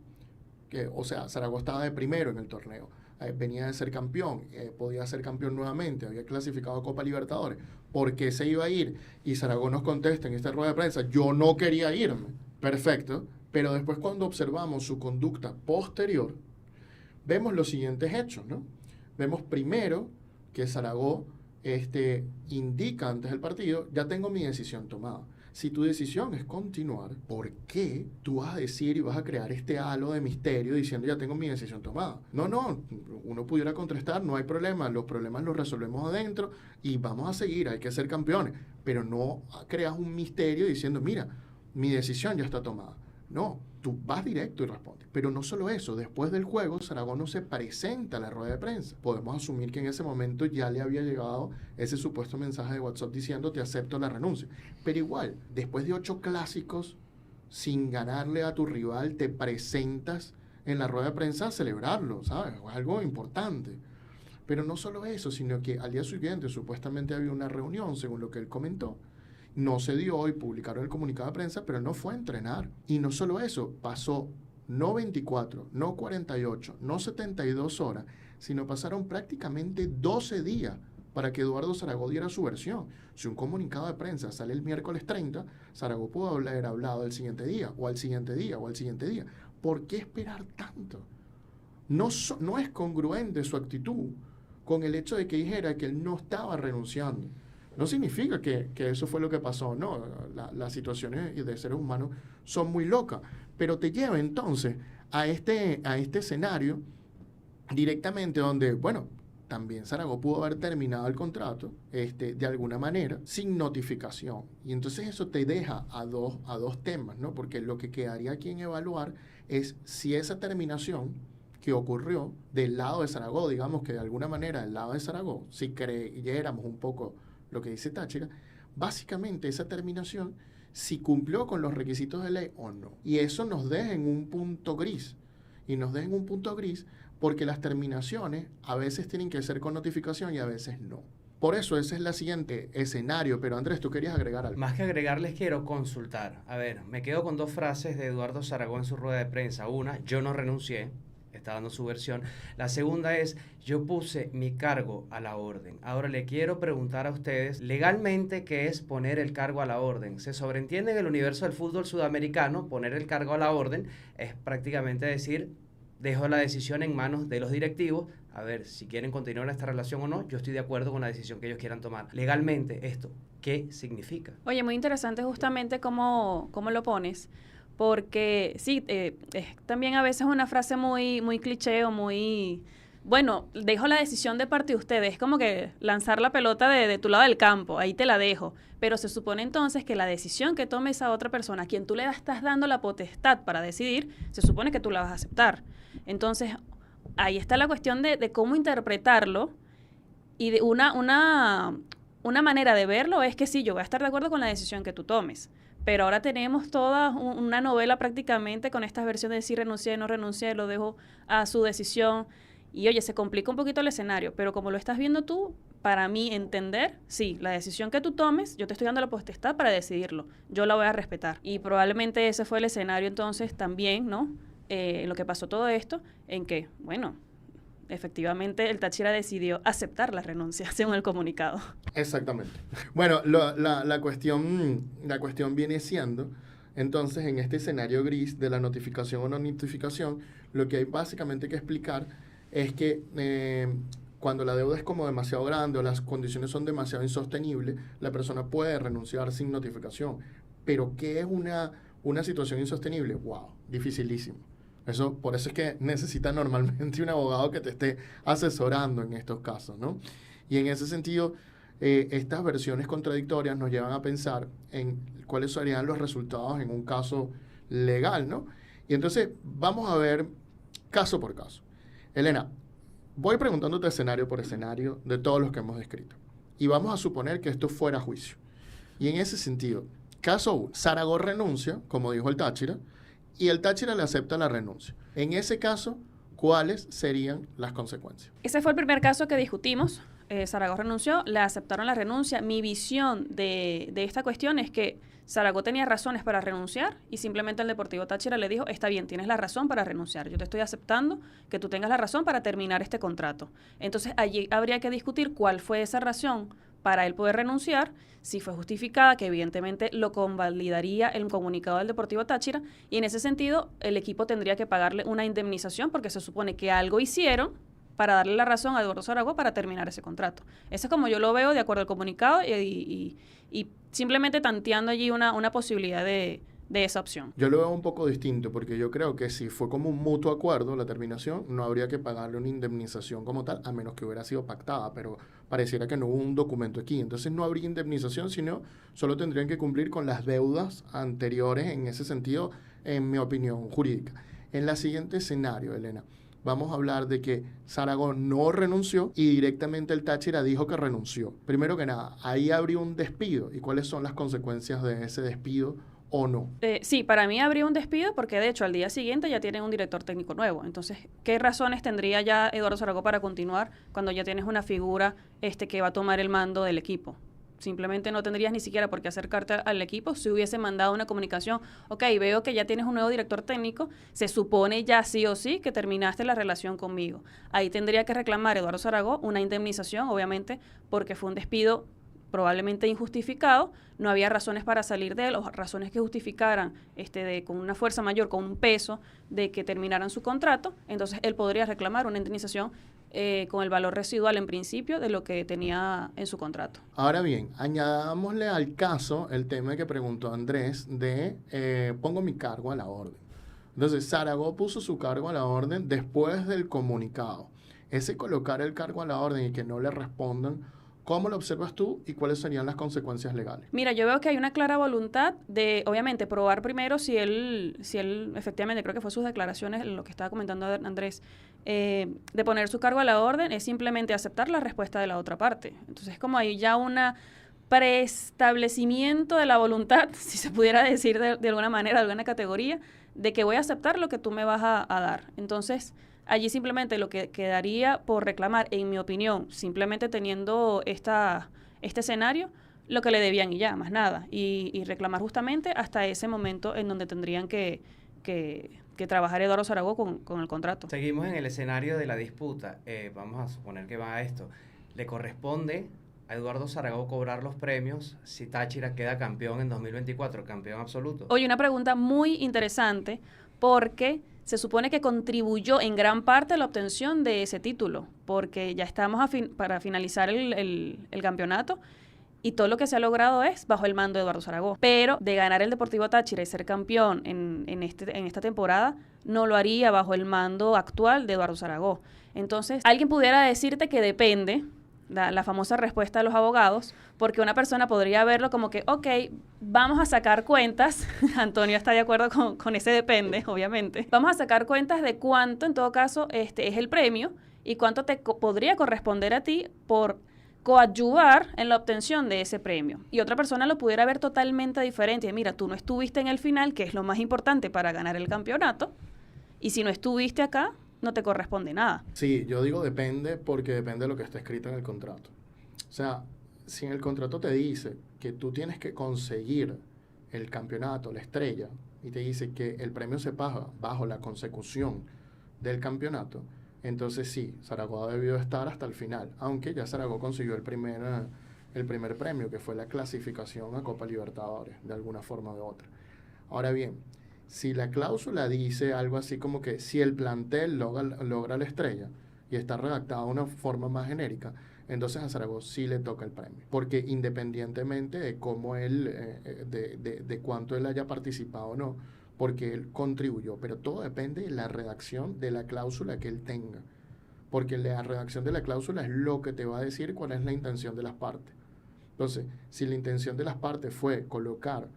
Zaragoza estaba de primero en el torneo, venía de ser campeón, podía ser campeón nuevamente, había clasificado a Copa Libertadores, ¿por qué se iba a ir? Y Zaragoza nos contesta en esta rueda de prensa, yo no quería irme. Perfecto, pero después cuando observamos su conducta posterior, vemos los siguientes hechos, ¿no? Vemos primero que Zaragoza indica antes del partido, ya tengo mi decisión tomada. Si tu decisión es continuar, ¿por qué tú vas a decir y vas a crear este halo de misterio diciendo ya tengo mi decisión tomada? No, uno pudiera contestar, no hay problema, los problemas los resolvemos adentro y vamos a seguir, hay que ser campeones. Pero no creas un misterio diciendo, mira, mi decisión ya está tomada. No, tú vas directo y respondes. Pero no solo eso, después del juego, Zaragoza no se presenta a la rueda de prensa. Podemos asumir que en ese momento ya le había llegado ese supuesto mensaje de WhatsApp diciendo te acepto la renuncia. Pero igual, después de 8 clásicos, sin ganarle a tu rival, te presentas en la rueda de prensa a celebrarlo, ¿sabes? Es algo importante. Pero no solo eso, sino que al día siguiente supuestamente había una reunión, según lo que él comentó. No se dio y publicaron el comunicado de prensa, pero no fue a entrenar. Y no solo eso, pasó no 24, no 48, no 72 horas, sino pasaron prácticamente 12 días para que Eduardo Zaragoza diera su versión. Si un comunicado de prensa sale el miércoles 30, Zaragoza pudo haber hablado el siguiente día, o al siguiente día, o al siguiente día. ¿Por qué esperar tanto? No es congruente su actitud con el hecho de que dijera que él no estaba renunciando. No significa que eso fue lo que pasó, no. Las situaciones de seres humanos son muy locas, pero te lleva entonces a este escenario directamente donde, bueno, también Zaragoza pudo haber terminado el contrato de alguna manera sin notificación. Y entonces eso te deja a dos temas, ¿no? Porque lo que quedaría aquí en evaluar es si esa terminación que ocurrió del lado de Zaragoza, digamos que de alguna manera del lado de Zaragoza, si creyéramos un poco lo que dice Táchira, básicamente esa terminación si cumplió con los requisitos de ley o no. Y eso nos deja en un punto gris. Y nos deja en un punto gris porque las terminaciones a veces tienen que ser con notificación y a veces no. Por eso ese es el siguiente escenario. Pero Andrés, tú querías agregar algo. Más que agregarles quiero consultar. A ver, me quedo con 2 frases de Eduardo Zaragoza en su rueda de prensa. Una, yo no renuncié. Está dando su versión. La segunda es, yo puse mi cargo a la orden. Ahora le quiero preguntar a ustedes, legalmente, ¿qué es poner el cargo a la orden? Se sobreentiende en el universo del fútbol sudamericano, poner el cargo a la orden es prácticamente decir, dejo la decisión en manos de los directivos, a ver si quieren continuar esta relación o no, yo estoy de acuerdo con la decisión que ellos quieran tomar. Legalmente, esto, ¿qué significa? Oye, muy interesante justamente cómo lo pones. Porque sí, es también a veces una frase muy cliché o muy, bueno, dejo la decisión de parte de ustedes. Es como que lanzar la pelota de tu lado del campo, ahí te la dejo. Pero se supone entonces que la decisión que tome esa otra persona, a quien tú le estás dando la potestad para decidir, se supone que tú la vas a aceptar. Entonces, ahí está la cuestión de cómo interpretarlo y de una manera de verlo es que sí, yo voy a estar de acuerdo con la decisión que tú tomes. Pero ahora tenemos toda una novela prácticamente con estas versiones de si renuncié, no renuncié, lo dejo a su decisión. Y oye, se complica un poquito el escenario, pero como lo estás viendo tú, para mí entender, sí, la decisión que tú tomes, yo te estoy dando la potestad para decidirlo. Yo la voy a respetar. Y probablemente ese fue el escenario entonces también, ¿no? En lo que pasó todo esto, en que, bueno, efectivamente el Táchira decidió aceptar la renuncia, según el comunicado. Exactamente. Bueno, la cuestión viene siendo, entonces, en este escenario gris de la notificación o no notificación, lo que hay básicamente que explicar es que cuando la deuda es como demasiado grande o las condiciones son demasiado insostenibles, la persona puede renunciar sin notificación. Pero ¿qué es una situación insostenible? ¡Wow! Dificilísimo. Por eso es que necesita normalmente un abogado que te esté asesorando en estos casos, ¿no? Y en ese sentido, estas versiones contradictorias nos llevan a pensar en cuáles serían los resultados en un caso legal, ¿no? Y entonces vamos a ver caso por caso. Elena, voy preguntándote escenario por escenario de todos los que hemos descrito. Y vamos a suponer que esto fuera juicio. Y en ese sentido, caso 1, Zaragoza renuncia, como dijo el Táchira, y el Táchira le acepta la renuncia. En ese caso, ¿cuáles serían las consecuencias? Ese fue el primer caso que discutimos. Zaragoza renunció, le aceptaron la renuncia. Mi visión de esta cuestión es que Zaragoza tenía razones para renunciar y simplemente el Deportivo Táchira le dijo, está bien, tienes la razón para renunciar, yo te estoy aceptando que tú tengas la razón para terminar este contrato. Entonces allí habría que discutir cuál fue esa razón para él poder renunciar, si fue justificada, que evidentemente lo convalidaría el comunicado del Deportivo Táchira, y en ese sentido el equipo tendría que pagarle una indemnización porque se supone que algo hicieron para darle la razón a Eduardo Zaragoza para terminar ese contrato. Eso es como yo lo veo de acuerdo al comunicado y simplemente tanteando allí una posibilidad de esa opción. Yo lo veo un poco distinto porque yo creo que si fue como un mutuo acuerdo la terminación, no habría que pagarle una indemnización como tal, a menos que hubiera sido pactada, pero pareciera que no hubo un documento aquí. Entonces no habría indemnización, sino solo tendrían que cumplir con las deudas anteriores en ese sentido, en mi opinión jurídica. En la siguiente escenario, Elena, vamos a hablar de que Zaragoza no renunció y directamente el Táchira dijo que renunció. Primero que nada, ahí habría un despido. ¿Y cuáles son las consecuencias de ese despido o no? Sí, para mí habría un despido porque de hecho al día siguiente ya tienen un director técnico nuevo. Entonces, ¿qué razones tendría ya Eduardo Zaragoza para continuar cuando ya tienes una figura que va a tomar el mando del equipo? Simplemente no tendrías ni siquiera por qué acercarte al equipo si hubiese mandado una comunicación. Ok, veo que ya tienes un nuevo director técnico, se supone ya sí o sí que terminaste la relación conmigo. Ahí tendría que reclamar Eduardo Zaragoza una indemnización, obviamente, porque fue un despido probablemente injustificado, no había razones para salir de él, o razones que justificaran con una fuerza mayor, con un peso, de que terminaran su contrato, entonces él podría reclamar una indemnización con el valor residual en principio de lo que tenía en su contrato. Ahora bien, añadámosle al caso el tema que preguntó Andrés de pongo mi cargo a la orden. Entonces, Zaragoza puso su cargo a la orden después del comunicado. Ese colocar el cargo a la orden y que no le respondan, ¿cómo lo observas tú y cuáles serían las consecuencias legales? Mira, yo veo que hay una clara voluntad de, obviamente, probar primero si él efectivamente, creo que fue sus declaraciones, lo que estaba comentando Andrés, de poner su cargo a la orden, es simplemente aceptar la respuesta de la otra parte. Entonces, como hay ya una preestablecimiento de la voluntad, si se pudiera decir de alguna manera, de alguna categoría, de que voy a aceptar lo que tú me vas a dar. Entonces, allí simplemente lo que quedaría por reclamar, en mi opinión, simplemente teniendo este escenario, lo que le debían y ya, más nada. Y reclamar justamente hasta ese momento en donde tendrían que trabajar Eduardo Zaragoza con el contrato. Seguimos en el escenario de la disputa. Vamos a suponer que va a esto. Le corresponde a Eduardo Zaragoza cobrar los premios si Táchira queda campeón en 2024, campeón absoluto. Oye, una pregunta muy interesante porque se supone que contribuyó en gran parte a la obtención de ese título, porque ya estamos para finalizar el campeonato y todo lo que se ha logrado es bajo el mando de Eduardo Zaragoza. Pero de ganar el Deportivo Táchira y ser campeón en esta temporada, no lo haría bajo el mando actual de Eduardo Zaragoza. Entonces, alguien pudiera decirte que depende, la famosa respuesta de los abogados, porque una persona podría verlo como que, ok, vamos a sacar cuentas, Antonio está de acuerdo con ese depende, obviamente, vamos a sacar cuentas de cuánto, en todo caso, es el premio y cuánto te podría corresponder a ti por coadyuvar en la obtención de ese premio. Y otra persona lo pudiera ver totalmente diferente. Mira, tú no estuviste en el final, que es lo más importante para ganar el campeonato, y si no estuviste acá, no te corresponde nada. Sí, yo digo depende porque depende de lo que está escrito en el contrato. O sea, si en el contrato te dice que tú tienes que conseguir el campeonato, la estrella, y te dice que el premio se paga bajo la consecución del campeonato, entonces sí, Zaragoza debió estar hasta el final, aunque ya Zaragoza consiguió el primer premio, que fue la clasificación a Copa Libertadores, de alguna forma o de otra. Ahora bien, si la cláusula dice algo así como que si el plantel logra la estrella y está redactada de una forma más genérica, entonces a Zaragoza sí le toca el premio. Porque independientemente de cómo él, de cuánto él haya participado o no, porque él contribuyó, pero todo depende de la redacción de la cláusula que él tenga. Porque la redacción de la cláusula es lo que te va a decir cuál es la intención de las partes. Entonces, si la intención de las partes fue colocar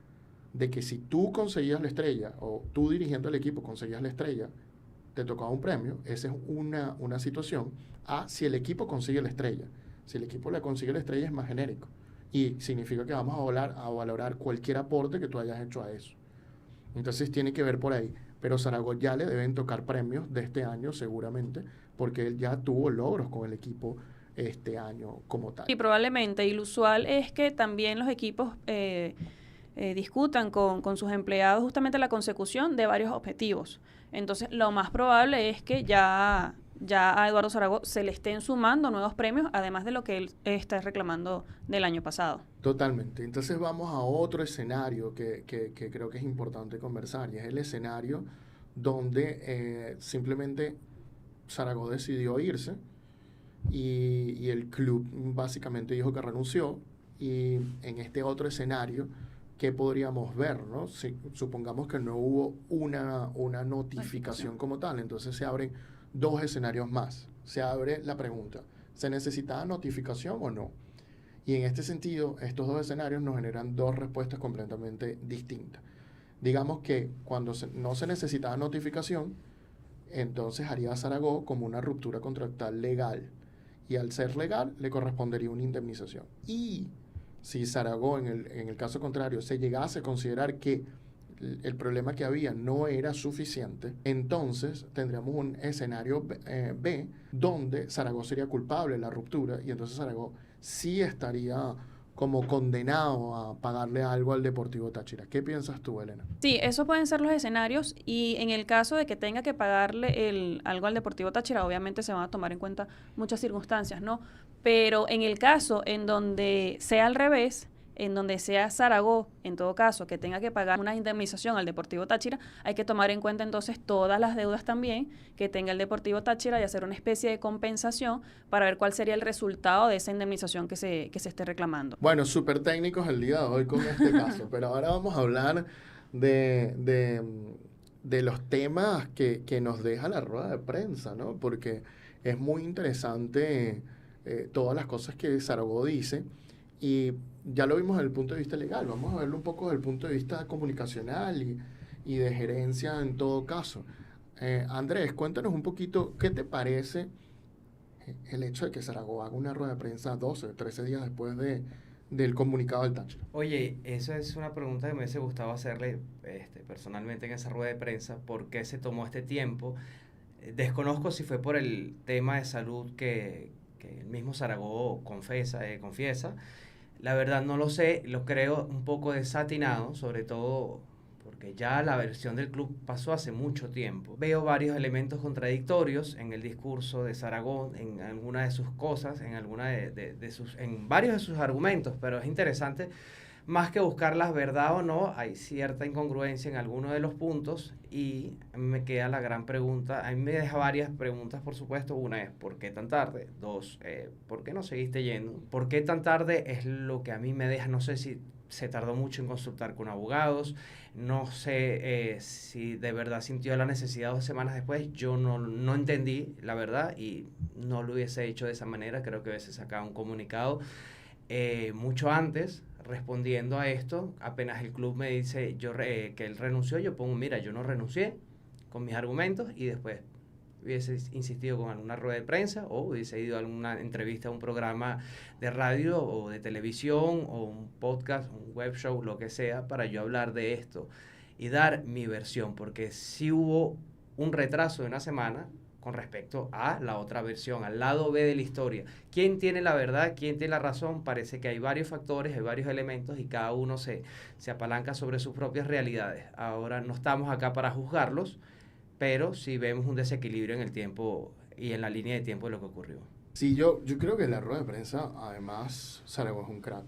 de que si tú conseguías la estrella o tú dirigiendo el equipo conseguías la estrella, te tocaba un premio, esa es una situación. Si el equipo consigue la estrella, si el equipo le consigue la estrella es más genérico y significa que vamos a valorar cualquier aporte que tú hayas hecho a eso. Entonces tiene que ver por ahí, pero Zaragoza ya le deben tocar premios de este año seguramente, porque él ya tuvo logros con el equipo este año como tal. Y probablemente, y lo usual es que también los equipos discutan con sus empleados justamente la consecución de varios objetivos. Entonces, lo más probable es que ya a Eduardo Zaragoza se le estén sumando nuevos premios, además de lo que él está reclamando del año pasado. Totalmente. Entonces vamos a otro escenario que creo que es importante conversar, y es el escenario donde simplemente Zaragoza decidió irse y el club básicamente dijo que renunció. Y en este otro escenario, ¿qué podríamos ver, no? Si supongamos que no hubo una notificación como tal, entonces se abren dos escenarios más. Se abre la pregunta, ¿se necesitaba notificación o no? Y en este sentido, estos dos escenarios nos generan dos respuestas completamente distintas. Digamos que cuando no se necesitaba notificación, entonces haría a Zaragoza como una ruptura contractual legal. Y al ser legal, le correspondería una indemnización. Y si Zaragoza, en el caso contrario, se llegase a considerar que el problema que había no era suficiente, entonces tendríamos un escenario B, donde Zaragoza sería culpable de la ruptura, y entonces Zaragoza sí estaría como condenado a pagarle algo al Deportivo Táchira. ¿Qué piensas tú, Elena? Sí, esos pueden ser los escenarios, y en el caso de que tenga que pagarle algo al Deportivo Táchira, obviamente se van a tomar en cuenta muchas circunstancias, ¿no? Pero en el caso en donde sea al revés, en donde sea Zaragoza, en todo caso, que tenga que pagar una indemnización al Deportivo Táchira, hay que tomar en cuenta entonces todas las deudas también que tenga el Deportivo Táchira y hacer una especie de compensación para ver cuál sería el resultado de esa indemnización que se esté reclamando. Bueno, súper técnicos el día de hoy con este caso, pero ahora vamos a hablar de los temas que nos deja la rueda de prensa, ¿no? Porque es muy interesante todas las cosas que Zaragoza dice, y ya lo vimos desde el punto de vista legal. Vamos a verlo un poco desde el punto de vista comunicacional y de gerencia en todo caso. Andrés, cuéntanos un poquito, ¿qué te parece el hecho de que Zaragoza haga una rueda de prensa 12, 13 días después del comunicado del Táchira? Oye, eso es una pregunta que me hubiese gustado hacerle personalmente en esa rueda de prensa. ¿Por qué se tomó este tiempo? Desconozco si fue por el tema de salud que el mismo Zaragoza confiesa. La verdad no lo sé, lo creo un poco desatinado, sobre todo porque ya la versión del club pasó hace mucho tiempo. Veo varios elementos contradictorios en el discurso de Zaragoza, en alguna de sus cosas, en varios de sus argumentos, pero es interesante, más que buscar la verdad o no, hay cierta incongruencia en algunos de los puntos, y me queda la gran pregunta. A mí me deja varias preguntas, por supuesto. Una es, ¿por qué tan tarde? Dos, ¿por qué no seguiste yendo? ¿Por qué tan tarde? Es lo que a mí me deja. No sé si se tardó mucho en consultar con abogados, no sé si de verdad sintió la necesidad 2 semanas después. Yo no entendí, la verdad, y no lo hubiese hecho de esa manera. Creo que hubiese sacado un comunicado mucho antes, respondiendo a esto. Apenas el club me dice que él renunció, yo pongo, mira, yo no renuncié, con mis argumentos, y después hubiese insistido con alguna rueda de prensa, o hubiese ido a alguna entrevista a un programa de radio o de televisión o un podcast, un web show, lo que sea, para yo hablar de esto y dar mi versión, porque sí hubo un retraso de 1 semana con respecto a la otra versión, al lado B de la historia. ¿Quién tiene la verdad? ¿Quién tiene la razón? Parece que hay varios factores, hay varios elementos, y cada uno se apalanca sobre sus propias realidades. Ahora no estamos acá para juzgarlos, pero sí vemos un desequilibrio en el tiempo y en la línea de tiempo de lo que ocurrió. Sí, yo creo que en la rueda de prensa, además, Zaragoza es un crack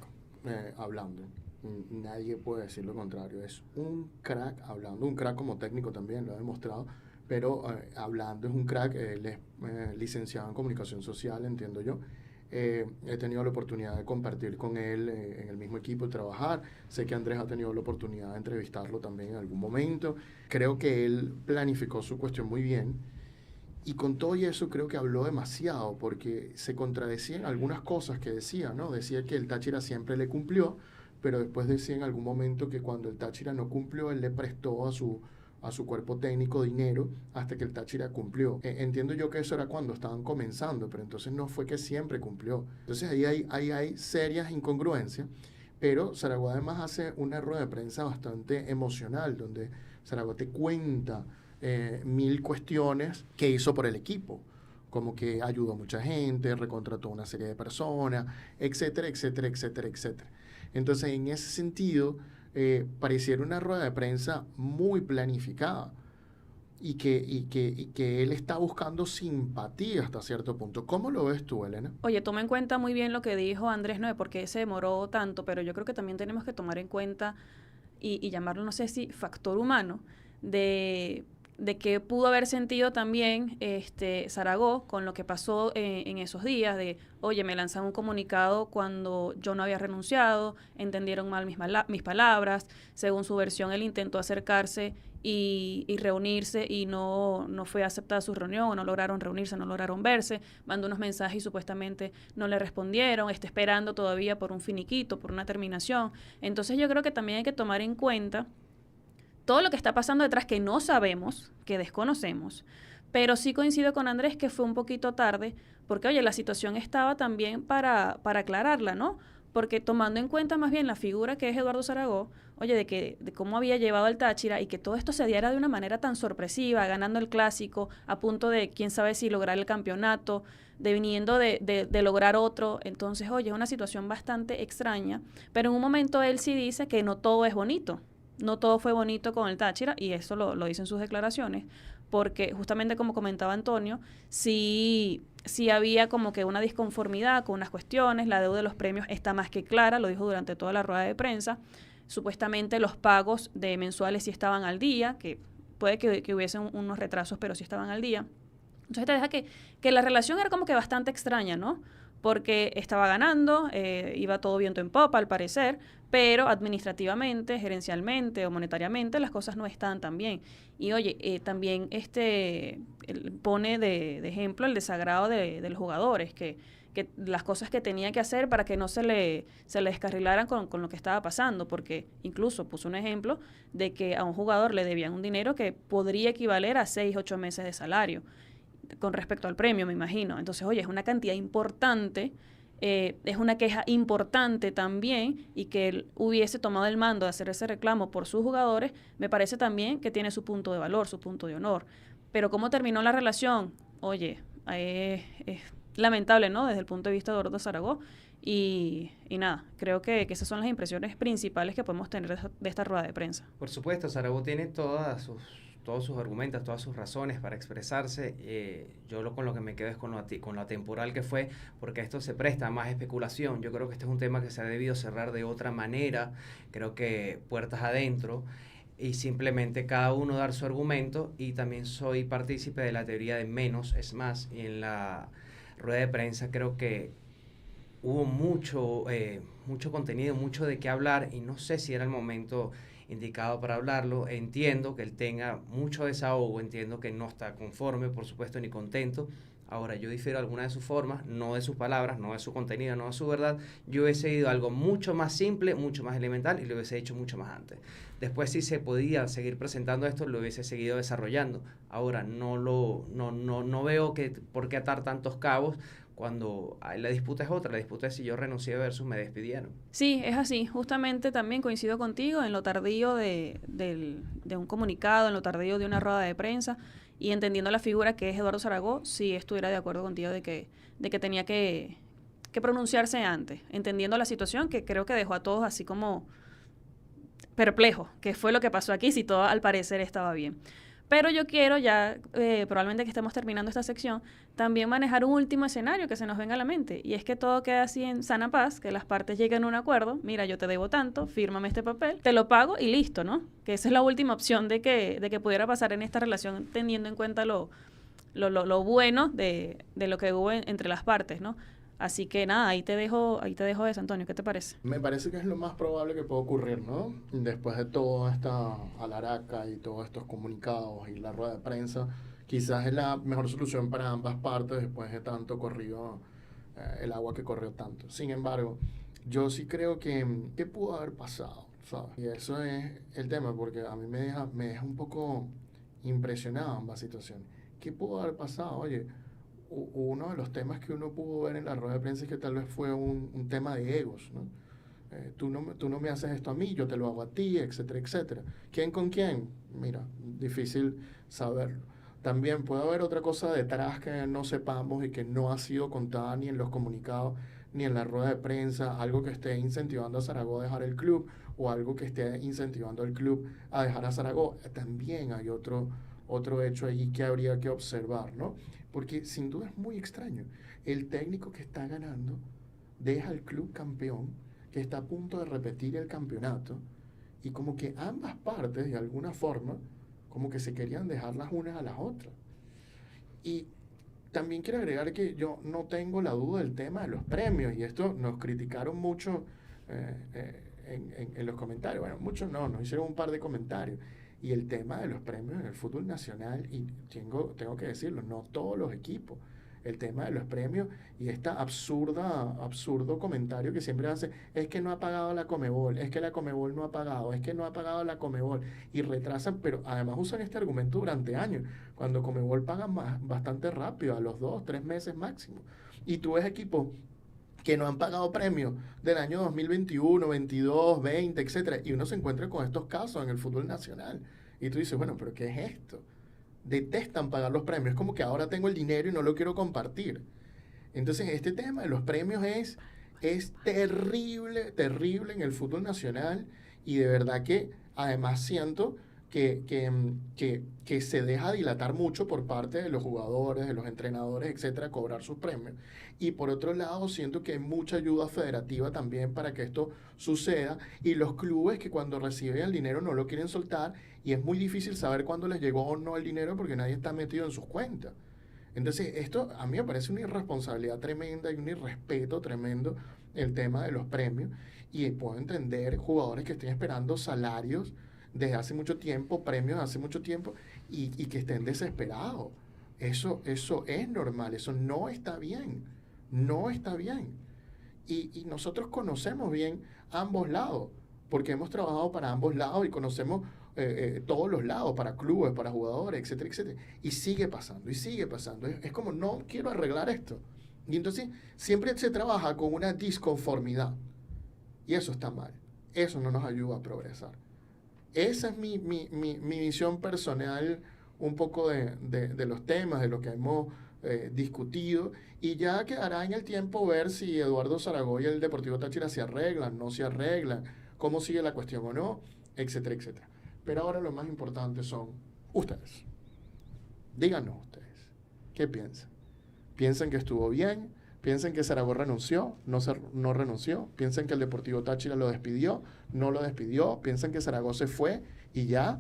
hablando. Nadie puede decir lo contrario. Es un crack hablando, un crack como técnico también, lo ha demostrado. Pero hablando es un crack. Él es licenciado en comunicación social, entiendo yo. He tenido la oportunidad de compartir con él en el mismo equipo y trabajar. Sé que Andrés ha tenido la oportunidad de entrevistarlo también en algún momento. Creo que él planificó su cuestión muy bien. Y con todo y eso creo que habló demasiado, porque se contradecían algunas cosas que decía, ¿no? Decía que el Táchira siempre le cumplió, pero después decía en algún momento que cuando el Táchira no cumplió, él le prestó a su cuerpo técnico dinero hasta que el Táchira cumplió. Entiendo yo que eso era cuando estaban comenzando, pero entonces no fue que siempre cumplió. Entonces ahí hay serias incongruencias, pero Zaragoza además hace una rueda de prensa bastante emocional, donde Zaragoza te cuenta 1000 cuestiones que hizo por el equipo, como que ayudó a mucha gente, recontrató a una serie de personas, etcétera, etcétera, etcétera, etcétera. Entonces, en ese sentido, pareciera una rueda de prensa muy planificada y que él está buscando simpatía hasta cierto punto. ¿Cómo lo ves tú, Elena? Oye, toma en cuenta muy bien lo que dijo Andrés, no de por qué se demoró tanto, pero yo creo que también tenemos que tomar en cuenta y llamarlo, no sé si factor humano, de que pudo haber sentido también Zaragoza con lo que pasó en esos días de, oye, me lanzan un comunicado cuando yo no había renunciado, entendieron mal mis palabras, según su versión él intentó acercarse y reunirse y no fue aceptada su reunión, o no lograron reunirse, no lograron verse, mandó unos mensajes y supuestamente no le respondieron, está esperando todavía por un finiquito, por una terminación. Entonces yo creo que también hay que tomar en cuenta todo lo que está pasando detrás que no sabemos, que desconocemos, pero sí coincido con Andrés que fue un poquito tarde, porque oye, la situación estaba también para aclararla, ¿no? Porque tomando en cuenta más bien la figura que es Eduardo Zaragoza, oye, de cómo había llevado al Táchira y que todo esto se diera de una manera tan sorpresiva, ganando el clásico, a punto de quién sabe si lograr el campeonato, de viniendo de lograr otro. Entonces, oye, es una situación bastante extraña, pero en un momento él sí dice que no todo es bonito. No todo fue bonito con el Táchira, y eso lo dice en sus declaraciones, porque justamente como comentaba Antonio, sí había como que una disconformidad con unas cuestiones, la deuda de los premios está más que clara, lo dijo durante toda la rueda de prensa, supuestamente los pagos de mensuales sí estaban al día, que puede que hubiesen unos retrasos, pero sí estaban al día. Entonces te deja que la relación era como que bastante extraña, ¿no? Porque estaba ganando, iba todo viento en popa al parecer, pero administrativamente, gerencialmente o monetariamente las cosas no estaban tan bien. Y oye, también pone de ejemplo el desagrado de los jugadores, que las cosas que tenía que hacer para que no se le descarrilaran con lo que estaba pasando, porque incluso puso un ejemplo de que a un jugador le debían un dinero que podría equivaler a 6, 8 meses de salario con respecto al premio, me imagino. Entonces, oye, es una cantidad importante, es una queja importante también, y que él hubiese tomado el mando de hacer ese reclamo por sus jugadores, me parece también que tiene su punto de valor, su punto de honor. Pero ¿cómo terminó la relación? Oye, es lamentable, ¿no? Desde el punto de vista de Eduardo Zaragoza. Y nada, creo que esas son las impresiones principales que podemos tener de esta rueda de prensa. Por supuesto, Zaragoza tiene todos sus argumentos, todas sus razones para expresarse. Con lo que me quedo es con lo temporal que fue, porque esto se presta a más especulación. Yo creo que este es un tema que se ha debido cerrar de otra manera, creo que puertas adentro, y simplemente cada uno dar su argumento. Y también soy partícipe de la teoría de menos es más, y en la rueda de prensa creo que hubo mucho contenido, mucho de qué hablar, y no sé si era el momento indicado para hablarlo. Entiendo que él tenga mucho desahogo, entiendo que no está conforme, por supuesto, ni contento. Ahora, yo difiero alguna de sus formas, no de sus palabras, no de su contenido, no de su verdad. Yo hubiese ido a algo mucho más simple, mucho más elemental, y lo hubiese hecho mucho más antes. Después, si se podía seguir presentando esto, lo hubiese seguido desarrollando. Ahora, no veo por qué atar tantos cabos cuando la disputa es otra. La disputa es si yo renuncié versus me despidieron. Sí, es así. Justamente también coincido contigo en lo tardío de un comunicado, en lo tardío de una rueda de prensa, y entendiendo la figura que es Eduardo Zaragoza, sí estuviera de acuerdo contigo de que tenía que pronunciarse antes, entendiendo la situación que creo que dejó a todos así como perplejos, que fue lo que pasó aquí, si todo al parecer estaba bien. Pero yo quiero ya, probablemente que estemos terminando esta sección, también manejar un último escenario que se nos venga a la mente. Y es que todo queda así en sana paz, que las partes lleguen a un acuerdo. Mira, yo te debo tanto, fírmame este papel, te lo pago y listo, ¿no? Que esa es la última opción de que pudiera pasar en esta relación, teniendo en cuenta lo bueno de lo que hubo entre las partes, ¿no? Así que nada, ahí te dejo eso, Antonio. ¿Qué te parece? Me parece que es lo más probable que pueda ocurrir, ¿no? Después de toda esta alaraca y todos estos comunicados y la rueda de prensa, quizás es la mejor solución para ambas partes después de tanto corrido, el agua que corrió tanto. Sin embargo, yo sí creo que pudo haber pasado, ¿sabes? Y eso es el tema, porque a mí me deja un poco impresionado ambas situaciones. ¿Qué pudo haber pasado? Oye, uno de los temas que uno pudo ver en la rueda de prensa es que tal vez fue un tema de egos, ¿no? Tú no me haces esto a mí, yo te lo hago a ti, etcétera, etcétera. ¿Quién con quién? Mira, difícil saberlo. también puede haber otra cosa detrás que no sepamos y que no ha sido contada ni en los comunicados ni en la rueda de prensa, algo que esté incentivando a Zaragoza a dejar el club o algo que esté incentivando al club a dejar a Zaragoza. También hay otro hecho allí que habría que observar, ¿no? Porque sin duda es muy extraño. El técnico que está ganando deja al club campeón, que está a punto de repetir el campeonato, y como que ambas partes, de alguna forma, como que se querían dejar las unas a las otras. Y también quiero agregar que yo no tengo la duda del tema de los premios, y esto nos criticaron mucho en los comentarios. Bueno, muchos no, nos hicieron un par de comentarios. Y el tema de los premios en el fútbol nacional, y tengo que decirlo, no todos los equipos, el tema de los premios y esta absurdo comentario que siempre hace, es que no ha pagado la Conmebol, es que la Conmebol no ha pagado, es que no ha pagado la Conmebol, y retrasan, pero además usan este argumento durante años, cuando Conmebol paga bastante rápido, a los 2-3 meses máximo, y tú ves equipos que no han pagado premios del año 2021, 22, 20, etcétera, y uno se encuentra con estos casos en el fútbol nacional, y tú dices, bueno, pero ¿qué es esto? Detestan pagar los premios, es como que ahora tengo el dinero y no lo quiero compartir. Entonces este tema de los premios es terrible en el fútbol nacional, y de verdad que además siento que se deja dilatar mucho por parte de los jugadores, de los entrenadores, etcétera, cobrar sus premios. Y por otro lado, siento que hay mucha ayuda federativa también para que esto suceda, y los clubes que cuando reciben el dinero no lo quieren soltar, y es muy difícil saber cuándo les llegó o no el dinero porque nadie está metido en sus cuentas. Entonces, esto a mí me parece una irresponsabilidad tremenda y un irrespeto tremendo el tema de los premios, y puedo entender jugadores que estén esperando salarios desde hace mucho tiempo, premios hace mucho tiempo, y que estén desesperados. Eso es normal, eso no está bien, no está bien. Y nosotros conocemos bien ambos lados, porque hemos trabajado para ambos lados y conocemos todos los lados, para clubes, para jugadores, etcétera, etcétera. Y sigue pasando, y sigue pasando. Es como, no quiero arreglar esto. Y entonces siempre se trabaja con una disconformidad. Y eso está mal. Eso no nos ayuda a progresar. Esa es mi visión personal un poco de los temas, de lo que hemos discutido, y ya quedará en el tiempo ver si Eduardo Zaragoza y el Deportivo Táchira se arreglan, no se arreglan, cómo sigue la cuestión o no, etcétera, etcétera. Pero ahora lo más importante son ustedes. Díganos ustedes, ¿qué piensan? ¿Piensan que estuvo bien? ¿Piensan que Zaragoza renunció? ¿No renunció? ¿Piensan que el Deportivo Táchira lo despidió? ¿No lo despidió? ¿Piensan que Zaragoza se fue y ya?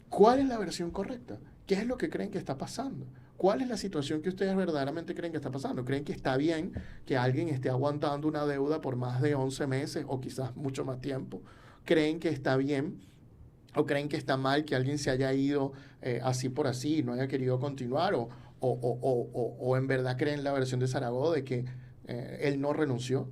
¿Cuál es la versión correcta? ¿Qué es lo que creen que está pasando? ¿Cuál es la situación que ustedes verdaderamente creen que está pasando? ¿Creen que está bien que alguien esté aguantando una deuda por más de 11 meses o quizás mucho más tiempo? ¿Creen que está bien o creen que está mal que alguien se haya ido así por así y no haya querido continuar? ¿O en verdad creen la versión de Zaragoza de que él no renunció?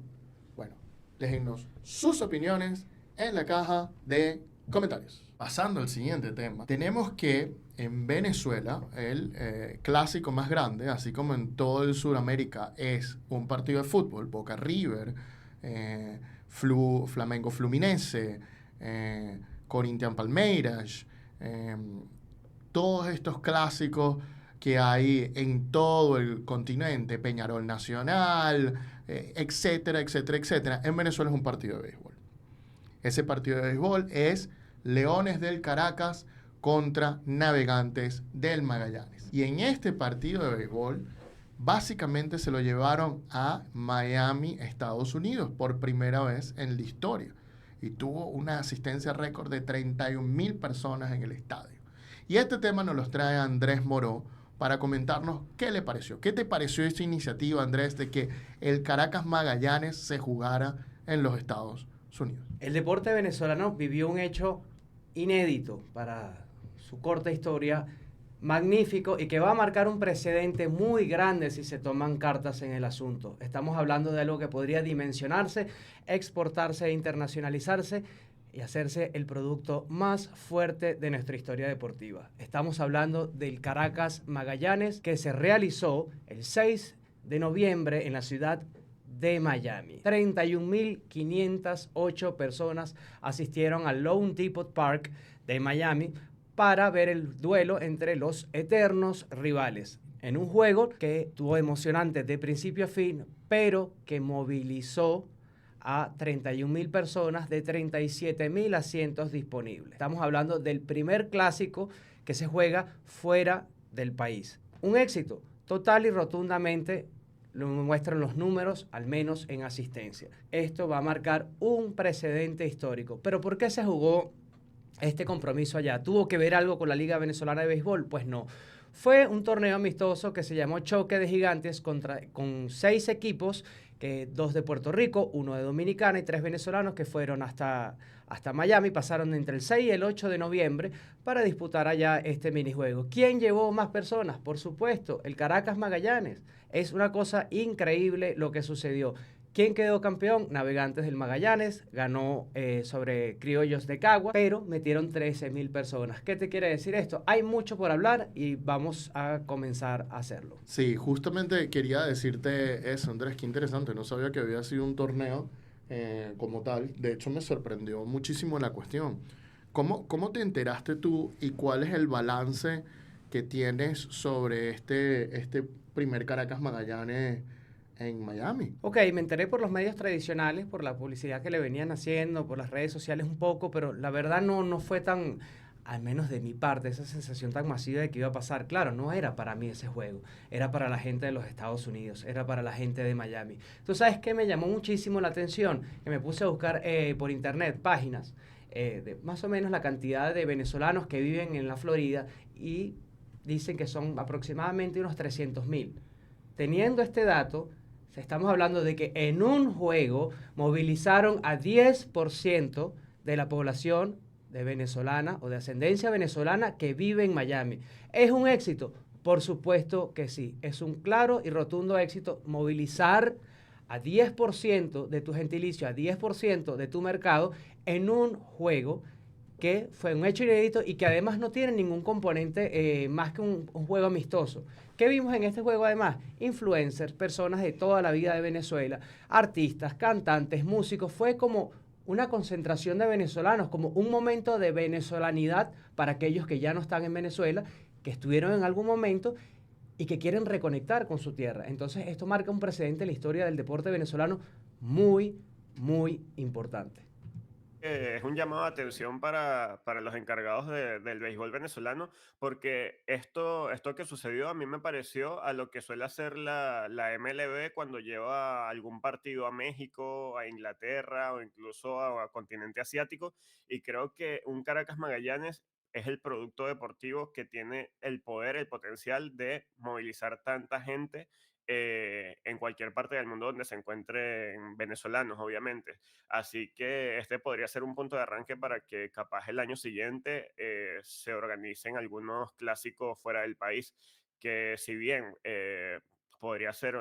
Bueno, déjennos sus opiniones en la caja de comentarios. Pasando al siguiente tema, tenemos que en Venezuela el clásico más grande, así como en todo el Sudamérica, es un partido de fútbol, Boca River, Flamengo Fluminense, Corinthians Palmeiras, todos estos clásicos que hay en todo el continente, Peñarol Nacional, etcétera, etcétera, etcétera. En Venezuela es un partido de béisbol. Ese partido de béisbol es Leones del Caracas contra Navegantes del Magallanes. Y en este partido de béisbol, básicamente se lo llevaron a Miami, Estados Unidos, por primera vez en la historia. Y tuvo una asistencia récord de 31,000 personas en el estadio. Y este tema nos lo trae Andrés Moró para comentarnos qué le pareció. ¿Qué te pareció esta iniciativa, Andrés, de que el Caracas Magallanes se jugara en los Estados Unidos? El deporte venezolano vivió un hecho inédito para su corta historia, magnífico, y que va a marcar un precedente muy grande si se toman cartas en el asunto. Estamos hablando de algo que podría dimensionarse, exportarse e internacionalizarse y hacerse el producto más fuerte de nuestra historia deportiva. Estamos hablando del Caracas Magallanes, que se realizó el 6 de noviembre en la ciudad de Miami. 31,508 personas asistieron al Lone Depot Park de Miami para ver el duelo entre los eternos rivales. En un juego que estuvo emocionante de principio a fin, pero que movilizó a 31.000 personas de 37.000 asientos disponibles. Estamos hablando del primer clásico que se juega fuera del país. Un éxito total y rotundamente, lo muestran los números, al menos en asistencia. Esto va a marcar un precedente histórico. ¿Pero por qué se jugó este compromiso allá? ¿Tuvo que ver algo con la Liga Venezolana de Béisbol? Pues no. Fue un torneo amistoso que se llamó Choque de Gigantes con 6 equipos, 2 de Puerto Rico, 1 de Dominicana y 3 venezolanos que fueron hasta Miami. Pasaron entre el 6 y el 8 de noviembre para disputar allá este minijuego. ¿Quién llevó más personas? Por supuesto, el Caracas Magallanes. Es una cosa increíble lo que sucedió. ¿Quién quedó campeón? Navegantes del Magallanes, ganó sobre Criollos de Cagua, pero metieron 13.000 personas. ¿Qué te quiere decir esto? Hay mucho por hablar y vamos a comenzar a hacerlo. Sí, justamente quería decirte eso, Andrés, qué interesante. No sabía que había sido un torneo como tal. De hecho, me sorprendió muchísimo la cuestión. ¿Cómo te enteraste tú y cuál es el balance que tienes sobre este primer Caracas Magallanes en Miami? Ok, me enteré por los medios tradicionales, por la publicidad que le venían haciendo, por las redes sociales un poco, pero la verdad no fue tan, al menos de mi parte, esa sensación tan masiva de que iba a pasar. Claro, no era para mí ese juego, era para la gente de los Estados Unidos, era para la gente de Miami. ¿Tú sabes qué me llamó muchísimo la atención? Que me puse a buscar por internet páginas de más o menos la cantidad de venezolanos que viven en la Florida y dicen que son aproximadamente unos 300.000. Teniendo este dato, estamos hablando de que en un juego movilizaron a 10% de la población de venezolana o de ascendencia venezolana que vive en Miami. ¿Es un éxito? Por supuesto que sí. Es un claro y rotundo éxito movilizar a 10% de tu gentilicio, a 10% de tu mercado en un juego que fue un hecho inédito y que además no tiene ningún componente más que un juego amistoso. ¿Qué vimos en este juego además? Influencers, personas de toda la vida de Venezuela, artistas, cantantes, músicos. Fue como una concentración de venezolanos, como un momento de venezolanidad para aquellos que ya no están en Venezuela, que estuvieron en algún momento y que quieren reconectar con su tierra. Entonces esto marca un precedente en la historia del deporte venezolano muy, muy importante. Es un llamado de atención para los encargados del béisbol venezolano, porque esto que sucedió a mí me pareció a lo que suele hacer la MLB cuando lleva algún partido a México, a Inglaterra o incluso a continente asiático, y creo que un Caracas Magallanes es el producto deportivo que tiene el poder, el potencial de movilizar tanta gente en cualquier parte del mundo donde se encuentren venezolanos, obviamente. Así que este podría ser un punto de arranque para que capaz el año siguiente se organicen algunos clásicos fuera del país, que si bien podría ser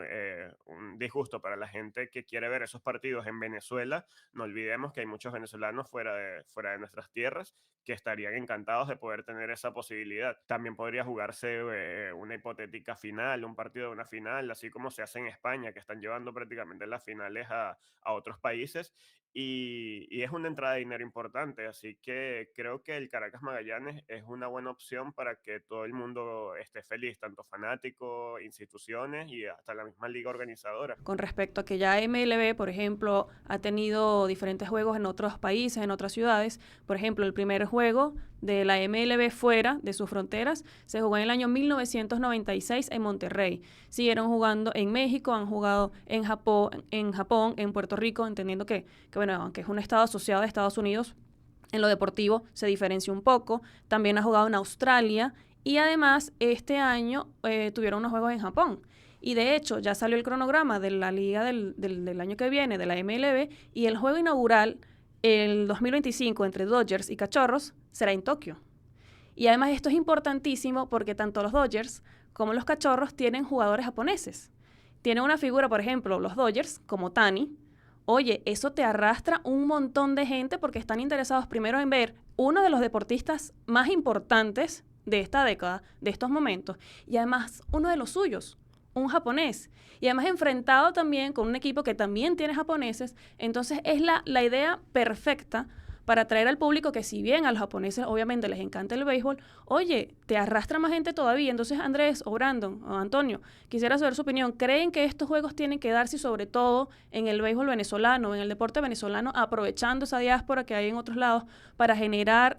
un disgusto para la gente que quiere ver esos partidos en Venezuela, no olvidemos que hay muchos venezolanos fuera de nuestras tierras que estarían encantados de poder tener esa posibilidad. También podría jugarse una hipotética final, un partido de una final, así como se hace en España, que están llevando prácticamente las finales a otros países. Y es una entrada de dinero importante, así que creo que el Caracas Magallanes es una buena opción para que todo el mundo esté feliz, tanto fanáticos, instituciones y hasta la misma liga organizadora. Con respecto a que ya MLB, por ejemplo, ha tenido diferentes juegos en otros países, en otras ciudades. Por ejemplo, el primer juego de la MLB fuera de sus fronteras se jugó en el año 1996 en Monterrey. Siguieron jugando en México, han jugado en Japón, en Puerto Rico, entendiendo que bueno, aunque es un estado asociado a Estados Unidos, en lo deportivo se diferencia un poco. También ha jugado en Australia y además este año tuvieron unos juegos en Japón. Y de hecho ya salió el cronograma de la liga del año que viene, de la MLB, y el juego inaugural, el 2025, entre Dodgers y Cachorros, será en Tokio. Y además esto es importantísimo porque tanto los Dodgers como los Cachorros tienen jugadores japoneses. Tienen una figura, por ejemplo, los Dodgers, como Tani. Oye, eso te arrastra un montón de gente porque están interesados primero en ver uno de los deportistas más importantes de esta década, de estos momentos, y además uno de los suyos, un japonés. Y además enfrentado también con un equipo que también tiene japoneses. Entonces es la idea perfecta para atraer al público que, si bien a los japoneses obviamente les encanta el béisbol, oye, te arrastra más gente todavía. Entonces, Andrés o Brandon o Antonio, quisiera saber su opinión. ¿Creen que estos juegos tienen que darse sobre todo en el béisbol venezolano, en el deporte venezolano, aprovechando esa diáspora que hay en otros lados para generar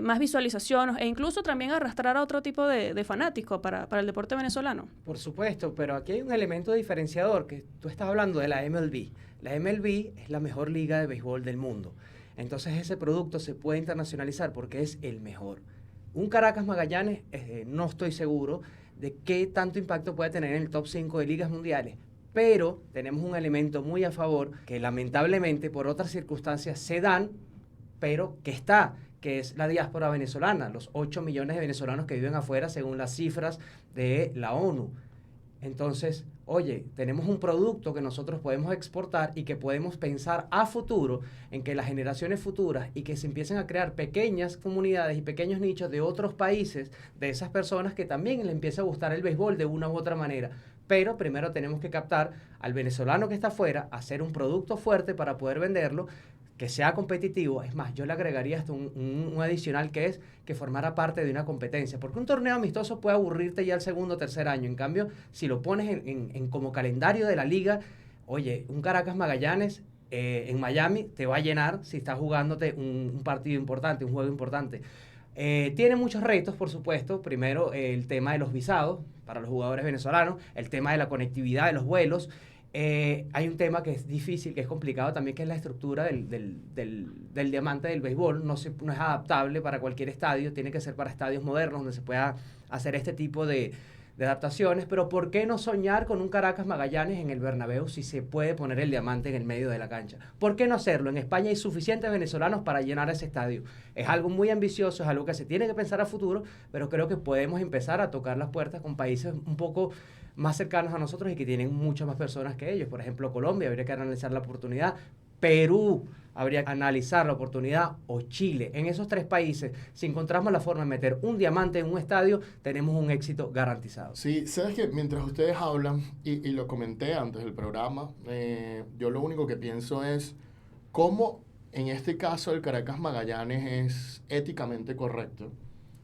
más visualizaciones e incluso también arrastrar a otro tipo de fanáticos para el deporte venezolano? Por supuesto, pero aquí hay un elemento diferenciador, que tú estás hablando de la MLB. La MLB es la mejor liga de béisbol del mundo. Entonces ese producto se puede internacionalizar porque es el mejor. Un Caracas Magallanes, no estoy seguro de qué tanto impacto puede tener en el top 5 de ligas mundiales, pero tenemos un elemento muy a favor que lamentablemente por otras circunstancias se dan, pero que está, que es la diáspora venezolana, los 8 millones de venezolanos que viven afuera según las cifras de la ONU. Entonces, oye, tenemos un producto que nosotros podemos exportar y que podemos pensar a futuro en que las generaciones futuras y que se empiecen a crear pequeñas comunidades y pequeños nichos de otros países, de esas personas que también le empieza a gustar el béisbol de una u otra manera. Pero primero tenemos que captar al venezolano que está afuera, hacer un producto fuerte para poder venderlo, que sea competitivo. Es más, yo le agregaría hasta un adicional, que es que formara parte de una competencia, porque un torneo amistoso puede aburrirte ya el segundo o tercer año. En cambio, si lo pones en como calendario de la liga, oye, un Caracas Magallanes en Miami te va a llenar si estás jugándote un partido importante, un juego importante. Tiene muchos retos, por supuesto. Primero, el tema de los visados para los jugadores venezolanos, el tema de la conectividad de los vuelos. Hay un tema que es difícil, que es complicado también, que es la estructura del diamante del béisbol. No es adaptable para cualquier estadio, tiene que ser para estadios modernos donde se pueda hacer este tipo de adaptaciones. Pero ¿por qué no soñar con un Caracas Magallanes en el Bernabéu si se puede poner el diamante en el medio de la cancha? ¿Por qué no hacerlo? En España hay suficientes venezolanos para llenar ese estadio. Es algo muy ambicioso, es algo que se tiene que pensar a futuro, pero creo que podemos empezar a tocar las puertas con países un poco más cercanos a nosotros y que tienen muchas más personas que ellos. Por ejemplo, Colombia, habría que analizar la oportunidad. Perú, habría que analizar la oportunidad, o Chile. En esos 3 países, si encontramos la forma de meter un diamante en un estadio, tenemos un éxito garantizado. Sí, sabes que mientras ustedes hablan, y lo comenté antes del programa, yo lo único que pienso es cómo en este caso el Caracas Magallanes es éticamente correcto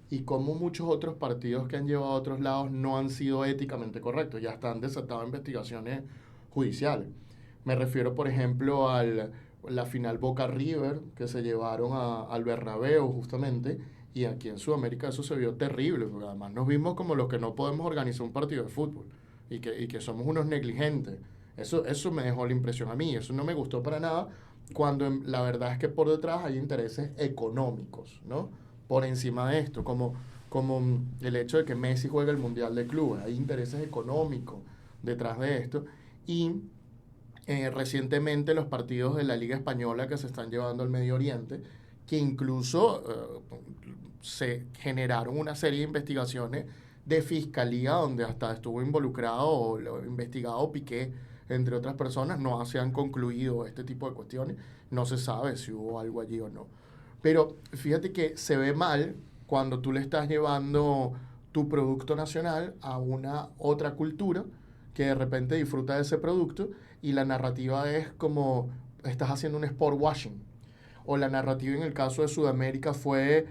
y cómo muchos otros partidos que han llevado a otros lados no han sido éticamente correctos, ya están desatadas investigaciones judiciales. Me refiero, por ejemplo, a la final Boca River, que se llevaron al Bernabéu justamente, y aquí en Sudamérica eso se vio terrible, porque además nos vimos como los que no podemos organizar un partido de fútbol, y que somos unos negligentes. Eso me dejó la impresión a mí, eso no me gustó para nada, cuando la verdad es que por detrás hay intereses económicos, ¿no? Por encima de esto, como el hecho de que Messi juegue el Mundial de Clubes, hay intereses económicos detrás de esto, y recientemente los partidos de la Liga Española que se están llevando al Medio Oriente, que incluso se generaron una serie de investigaciones de fiscalía donde hasta estuvo involucrado o investigado Piqué, entre otras personas. No se han concluido este tipo de cuestiones, no se sabe si hubo algo allí o no. Pero fíjate que se ve mal cuando tú le estás llevando tu producto nacional a una otra cultura que de repente disfruta de ese producto y la narrativa es como estás haciendo un sport washing. O la narrativa en el caso de Sudamérica fue,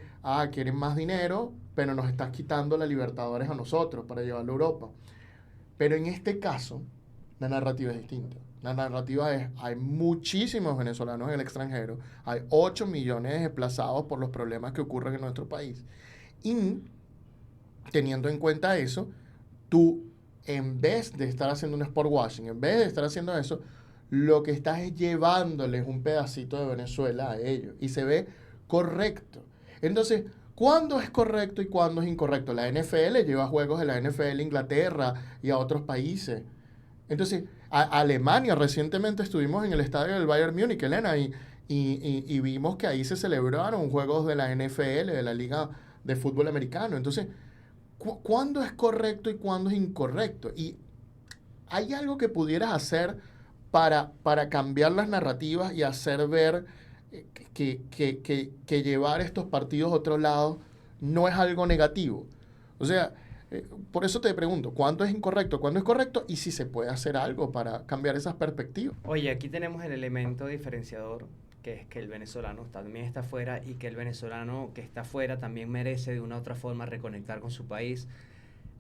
quieren más dinero, pero nos estás quitando la Libertadores a nosotros para llevarlo a Europa. Pero en este caso, la narrativa es distinta. La narrativa es, hay muchísimos venezolanos en el extranjero, hay 8 millones de desplazados por los problemas que ocurren en nuestro país. Y teniendo en cuenta eso, tú, en vez de estar haciendo un sport washing, en vez de estar haciendo eso, lo que estás es llevándoles un pedacito de Venezuela a ellos. Y se ve correcto. Entonces, ¿cuándo es correcto y cuándo es incorrecto? La NFL lleva juegos de la NFL a Inglaterra y a otros países. Entonces, Alemania, recientemente estuvimos en el estadio del Bayern Múnich, Elena, y vimos que ahí se celebraron juegos de la NFL, de la Liga de Fútbol Americano. Entonces, ¿cuándo es correcto y cuándo es incorrecto? Y hay algo que pudieras hacer para cambiar las narrativas y hacer ver que llevar estos partidos a otro lado no es algo negativo. O sea, por eso te pregunto, ¿cuándo es incorrecto, cuándo es correcto? Y si se puede hacer algo para cambiar esas perspectivas. Oye, aquí tenemos el elemento diferenciador, que es que el venezolano también está afuera y que el venezolano que está afuera también merece de una u otra forma reconectar con su país,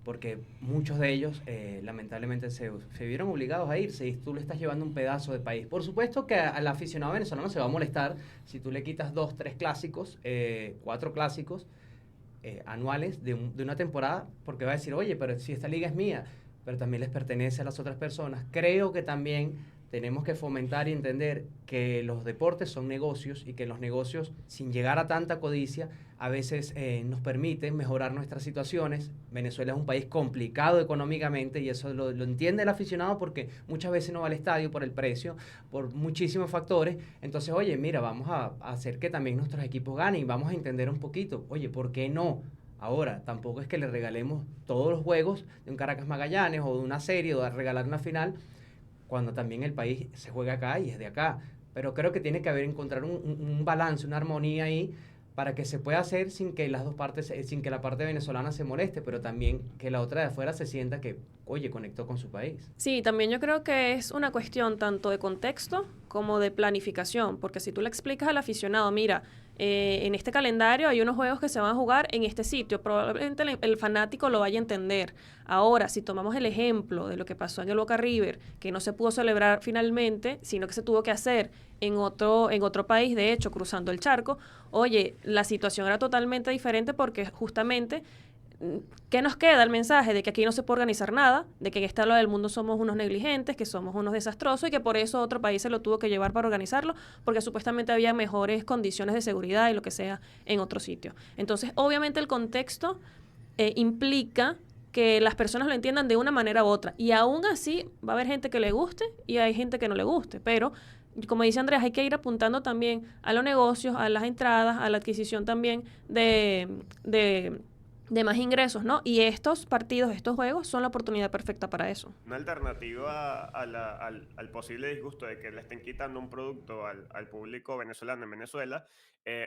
porque muchos de ellos lamentablemente se vieron obligados a irse y tú le estás llevando un pedazo de país. Por supuesto que al aficionado venezolano se va a molestar si tú le quitas 2, 3 clásicos, 4 clásicos anuales de una temporada, porque va a decir, oye, pero si esta liga es mía, pero también les pertenece a las otras personas. Creo que también tenemos que fomentar y entender que los deportes son negocios y que los negocios, sin llegar a tanta codicia, a veces nos permiten mejorar nuestras situaciones. Venezuela es un país complicado económicamente y eso lo entiende el aficionado porque muchas veces no va al estadio por el precio, por muchísimos factores. Entonces, oye, mira, vamos a hacer que también nuestros equipos ganen y vamos a entender un poquito, oye, ¿por qué no? Ahora, tampoco es que le regalemos todos los juegos de un Caracas Magallanes o de una serie o de regalar una final, cuando también el país se juega acá y es de acá. Pero creo que tiene que encontrar un balance, una armonía ahí para que se pueda hacer sin que las dos partes, sin que la parte venezolana se moleste, pero también que la otra de afuera se sienta que, oye, conectó con su país. Sí, también yo creo que es una cuestión tanto de contexto como de planificación, porque si tú le explicas al aficionado, mira, en este calendario hay unos juegos que se van a jugar en este sitio, probablemente el fanático lo vaya a entender. Ahora, si tomamos el ejemplo de lo que pasó en el Boca River, que no se pudo celebrar finalmente, sino que se tuvo que hacer en otro país, de hecho, cruzando el charco, oye, la situación era totalmente diferente porque justamente, ¿qué nos queda el mensaje? De que aquí no se puede organizar nada, de que en este lado del mundo somos unos negligentes, que somos unos desastrosos y que por eso otro país se lo tuvo que llevar para organizarlo, porque supuestamente había mejores condiciones de seguridad y lo que sea en otro sitio. Entonces, obviamente el contexto implica que las personas lo entiendan de una manera u otra. Y aún así va a haber gente que le guste y hay gente que no le guste, pero como dice Andrés, hay que ir apuntando también a los negocios, a las entradas, a la adquisición también de más ingresos, ¿no? Y estos partidos, estos juegos son la oportunidad perfecta para eso. Una alternativa al posible disgusto de que le estén quitando un producto al público venezolano en Venezuela,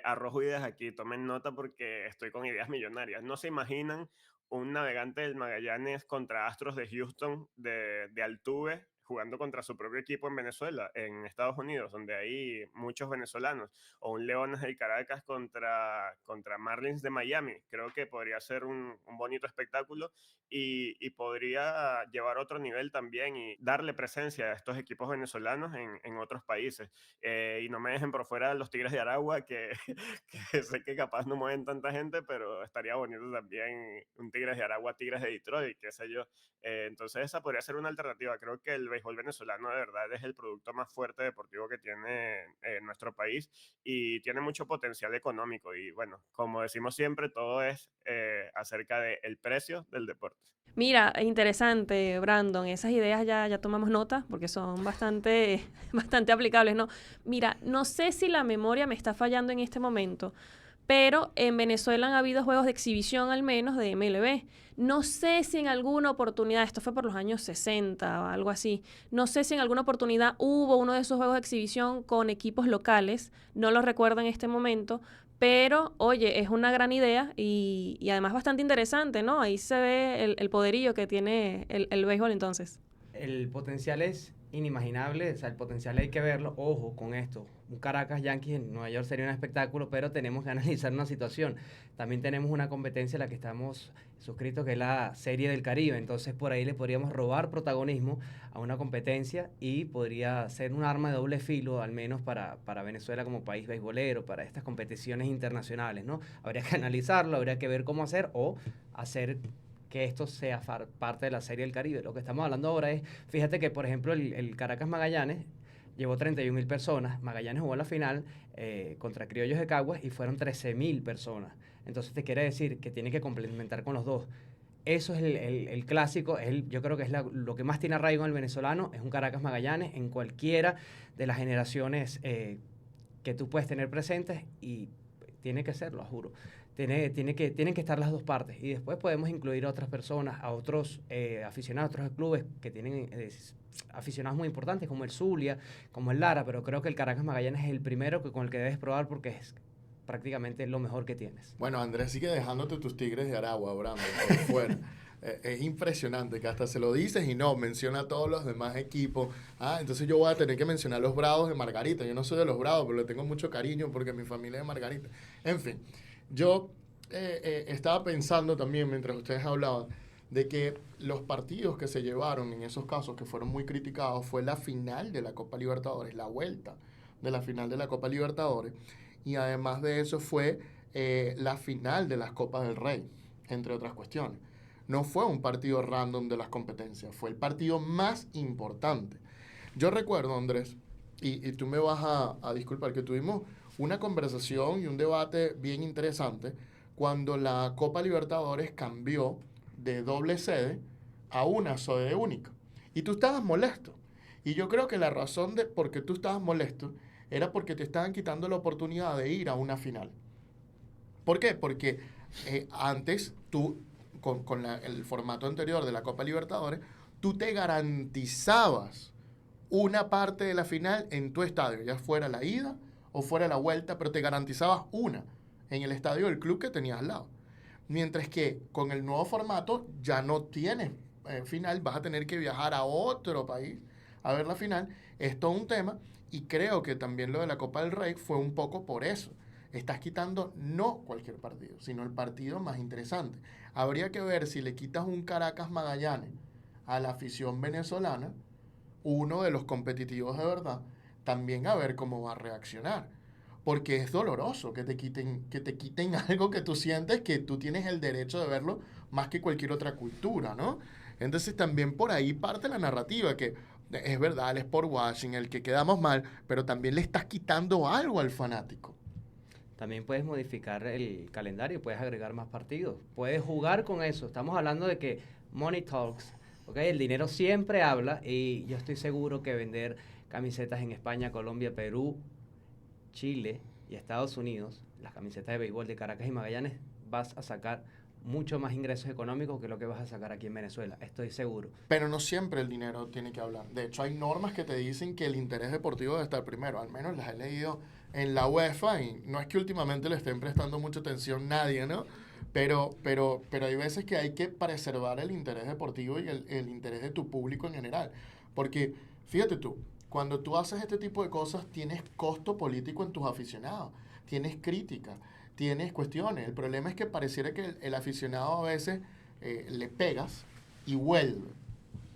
arrojo ideas aquí, tomen nota porque estoy con ideas millonarias. No se imaginan un navegante del Magallanes contra Astros de Houston de Altuve jugando contra su propio equipo en Venezuela, en Estados Unidos, donde hay muchos venezolanos, o un Leones del Caracas contra Marlins de Miami. Creo que podría ser un bonito espectáculo y podría llevar otro nivel también y darle presencia a estos equipos venezolanos en otros países. Y no me dejen por fuera los Tigres de Aragua, que sé que capaz no mueven tanta gente, pero estaría bonito también un Tigres de Aragua, Tigres de Detroit, qué sé yo. Entonces esa podría ser una alternativa. Creo que el béisbol venezolano de verdad es el producto más fuerte deportivo que tiene nuestro país y tiene mucho potencial económico y bueno, como decimos siempre, todo es acerca del precio del deporte. Mira, interesante, Brandon, esas ideas ya tomamos nota porque son bastante aplicables, ¿no? Mira, no sé si la memoria me está fallando en este momento, pero en Venezuela han habido juegos de exhibición al menos de MLB. No sé si en alguna oportunidad, esto fue por los años 60 o algo así, no sé si en alguna oportunidad hubo uno de esos juegos de exhibición con equipos locales, no lo recuerdo en este momento, pero oye, es una gran idea y además bastante interesante, ¿no? Ahí se ve el poderío que tiene el béisbol entonces. El potencial es inimaginable, o sea, el potencial hay que verlo. Ojo con esto, un Caracas Yankees en Nueva York sería un espectáculo, pero tenemos que analizar una situación. También tenemos una competencia en la que estamos suscritos, que es la Serie del Caribe, entonces por ahí le podríamos robar protagonismo a una competencia y podría ser un arma de doble filo, al menos para Venezuela como país beisbolero, para estas competiciones internacionales, ¿no? Habría que analizarlo, habría que ver cómo hacer o hacer que esto sea parte de la Serie del Caribe. Lo que estamos hablando ahora es, fíjate que por ejemplo el Caracas Magallanes llevó 31,000 personas, Magallanes jugó la final contra Criollos de Caguas y fueron 13,000 personas. Entonces te quiere decir que tiene que complementar con los dos. Eso es el clásico, yo creo que es lo que más tiene arraigo en el venezolano, es un Caracas Magallanes en cualquiera de las generaciones que tú puedes tener presentes y tiene que serlo, juro. Tienen que estar las dos partes y después podemos incluir a otras personas, a otros aficionados, a otros clubes que tienen aficionados muy importantes como el Zulia, como el Lara, pero creo que el Caracas Magallanes es el primero con el que debes probar porque es prácticamente lo mejor que tienes. Bueno, Andrés sigue dejándote tus Tigres de Aragua, Brandon, por fuera. Es impresionante que hasta se lo dices y no, menciona a todos los demás equipos. Entonces yo voy a tener que mencionar los Bravos de Margarita. Yo no soy de los Bravos, pero le tengo mucho cariño porque mi familia es de Margarita. En fin, yo estaba pensando también mientras ustedes hablaban de que los partidos que se llevaron en esos casos que fueron muy criticados fue la final de la Copa Libertadores, la vuelta de la final de la Copa Libertadores. Y además de eso fue la final de las Copas del Rey, entre otras cuestiones. No fue un partido random de las competencias, fue el partido más importante. Yo recuerdo, Andrés, y tú me vas a disculpar, que tuvimos una conversación y un debate bien interesante cuando la Copa Libertadores cambió de doble sede a una sede única. Y tú estabas molesto. Y yo creo que la razón de por qué tú estabas molesto era porque te estaban quitando la oportunidad de ir a una final. ¿Por qué? Porque antes tú, con el formato anterior de la Copa Libertadores, tú te garantizabas una parte de la final en tu estadio, ya fuera la ida o fuera la vuelta, pero te garantizabas una en el estadio del club que tenías al lado. Mientras que con el nuevo formato ya no tienes final, vas a tener que viajar a otro país a ver la final. Es todo un tema y creo que también lo de la Copa del Rey fue un poco por eso. Estás quitando no cualquier partido, sino el partido más interesante. Habría que ver si le quitas un Caracas Magallanes a la afición venezolana, uno de los competitivos de verdad, también a ver cómo va a reaccionar. Porque es doloroso que te quiten algo que tú sientes que tú tienes el derecho de verlo más que cualquier otra cultura, ¿no? Entonces también por ahí parte la narrativa, que es verdad, el sport washing, el que quedamos mal, pero también le estás quitando algo al fanático. También puedes modificar el calendario, puedes agregar más partidos, puedes jugar con eso. Estamos hablando de que money talks, ¿okay? El dinero siempre habla y yo estoy seguro que vender camisetas en España, Colombia, Perú, Chile y Estados Unidos, las camisetas de béisbol de Caracas y Magallanes, vas a sacar mucho más ingresos económicos que lo que vas a sacar aquí en Venezuela, estoy seguro. Pero no siempre el dinero tiene que hablar. De hecho, hay normas que te dicen que el interés deportivo debe estar primero. Al menos las he leído en la UEFA y no es que últimamente le estén prestando mucha atención nadie, ¿no? Pero hay veces que hay que preservar el interés deportivo y el interés de tu público en general. Porque, fíjate tú, cuando tú haces este tipo de cosas, tienes costo político en tus aficionados, tienes crítica, tienes cuestiones. El problema es que pareciera que el aficionado a veces le pegas y vuelve,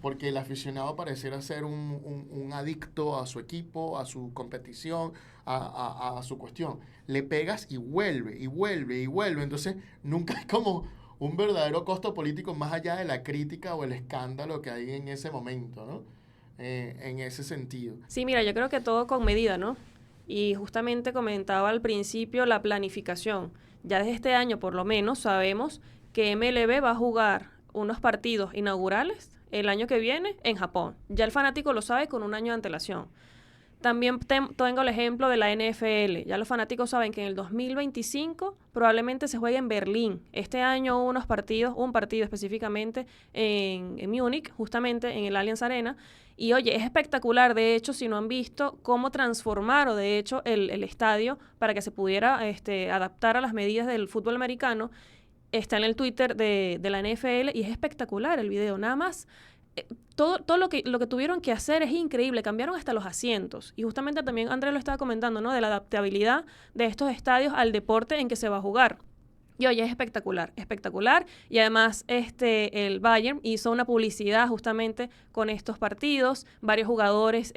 porque el aficionado pareciera ser un adicto a su equipo, a su competición, a su cuestión. Le pegas y vuelve, y vuelve, y vuelve. Entonces, nunca es como un verdadero costo político más allá de la crítica o el escándalo que hay en ese momento, ¿no? En ese sentido. Sí, mira, yo creo que todo con medida, ¿no? Y justamente comentaba al principio la planificación. Ya desde este año, por lo menos, sabemos que MLB va a jugar unos partidos inaugurales el año que viene en Japón. Ya el fanático lo sabe con un año de antelación. También tengo el ejemplo de la NFL. Ya los fanáticos saben que en el 2025 probablemente se juegue en Berlín. Este año un partido específicamente en Múnich, justamente en el Allianz Arena. Y oye, es espectacular, de hecho, si no han visto cómo transformaron, de hecho, el estadio para que se pudiera adaptar a las medidas del fútbol americano. Está en el Twitter de la NFL y es espectacular el video, nada más. Todo lo que tuvieron que hacer es increíble, cambiaron hasta los asientos. Y justamente también Andrés lo estaba comentando, ¿no? De la adaptabilidad de estos estadios al deporte en que se va a jugar. Y oye, es espectacular, espectacular. Y además el Bayern hizo una publicidad justamente con estos partidos, varios jugadores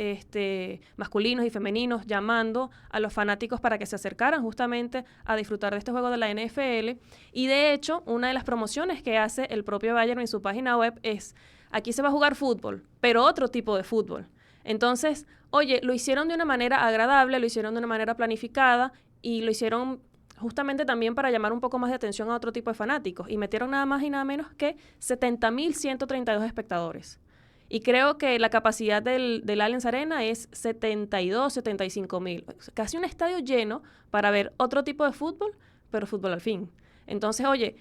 masculinos y femeninos llamando a los fanáticos para que se acercaran justamente a disfrutar de este juego de la NFL. Y de hecho, una de las promociones que hace el propio Bayern en su página web es: aquí se va a jugar fútbol, pero otro tipo de fútbol. Entonces, oye, lo hicieron de una manera agradable, lo hicieron de una manera planificada y lo hicieron justamente también para llamar un poco más de atención a otro tipo de fanáticos. Y metieron nada más y nada menos que 70.132 espectadores. Y creo que la capacidad del Allianz Arena es 75.000. Casi un estadio lleno para ver otro tipo de fútbol, pero fútbol al fin. Entonces, oye,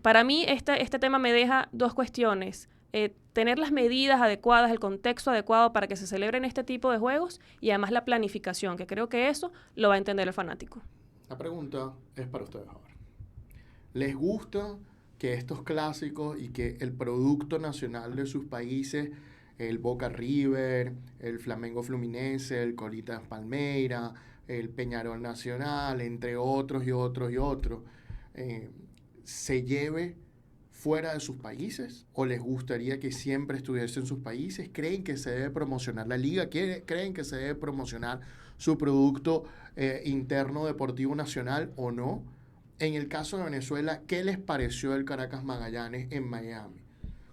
para mí este tema me deja dos cuestiones. Tener las medidas adecuadas, el contexto adecuado para que se celebren este tipo de juegos y además la planificación, que creo que eso lo va a entender el fanático. La pregunta es para ustedes ahora. ¿Les gusta que estos clásicos y que el producto nacional de sus países, el Boca River, el Flamengo Fluminense, el Corinthians Palmeiras, el Peñarol Nacional, entre otros y otros y otros, se lleve fuera de sus países? ¿O les gustaría que siempre estuviese en sus países? ¿Creen que se debe promocionar la liga? ¿Creen que se debe promocionar su producto interno deportivo nacional o no? En el caso de Venezuela, ¿qué les pareció el Caracas Magallanes en Miami?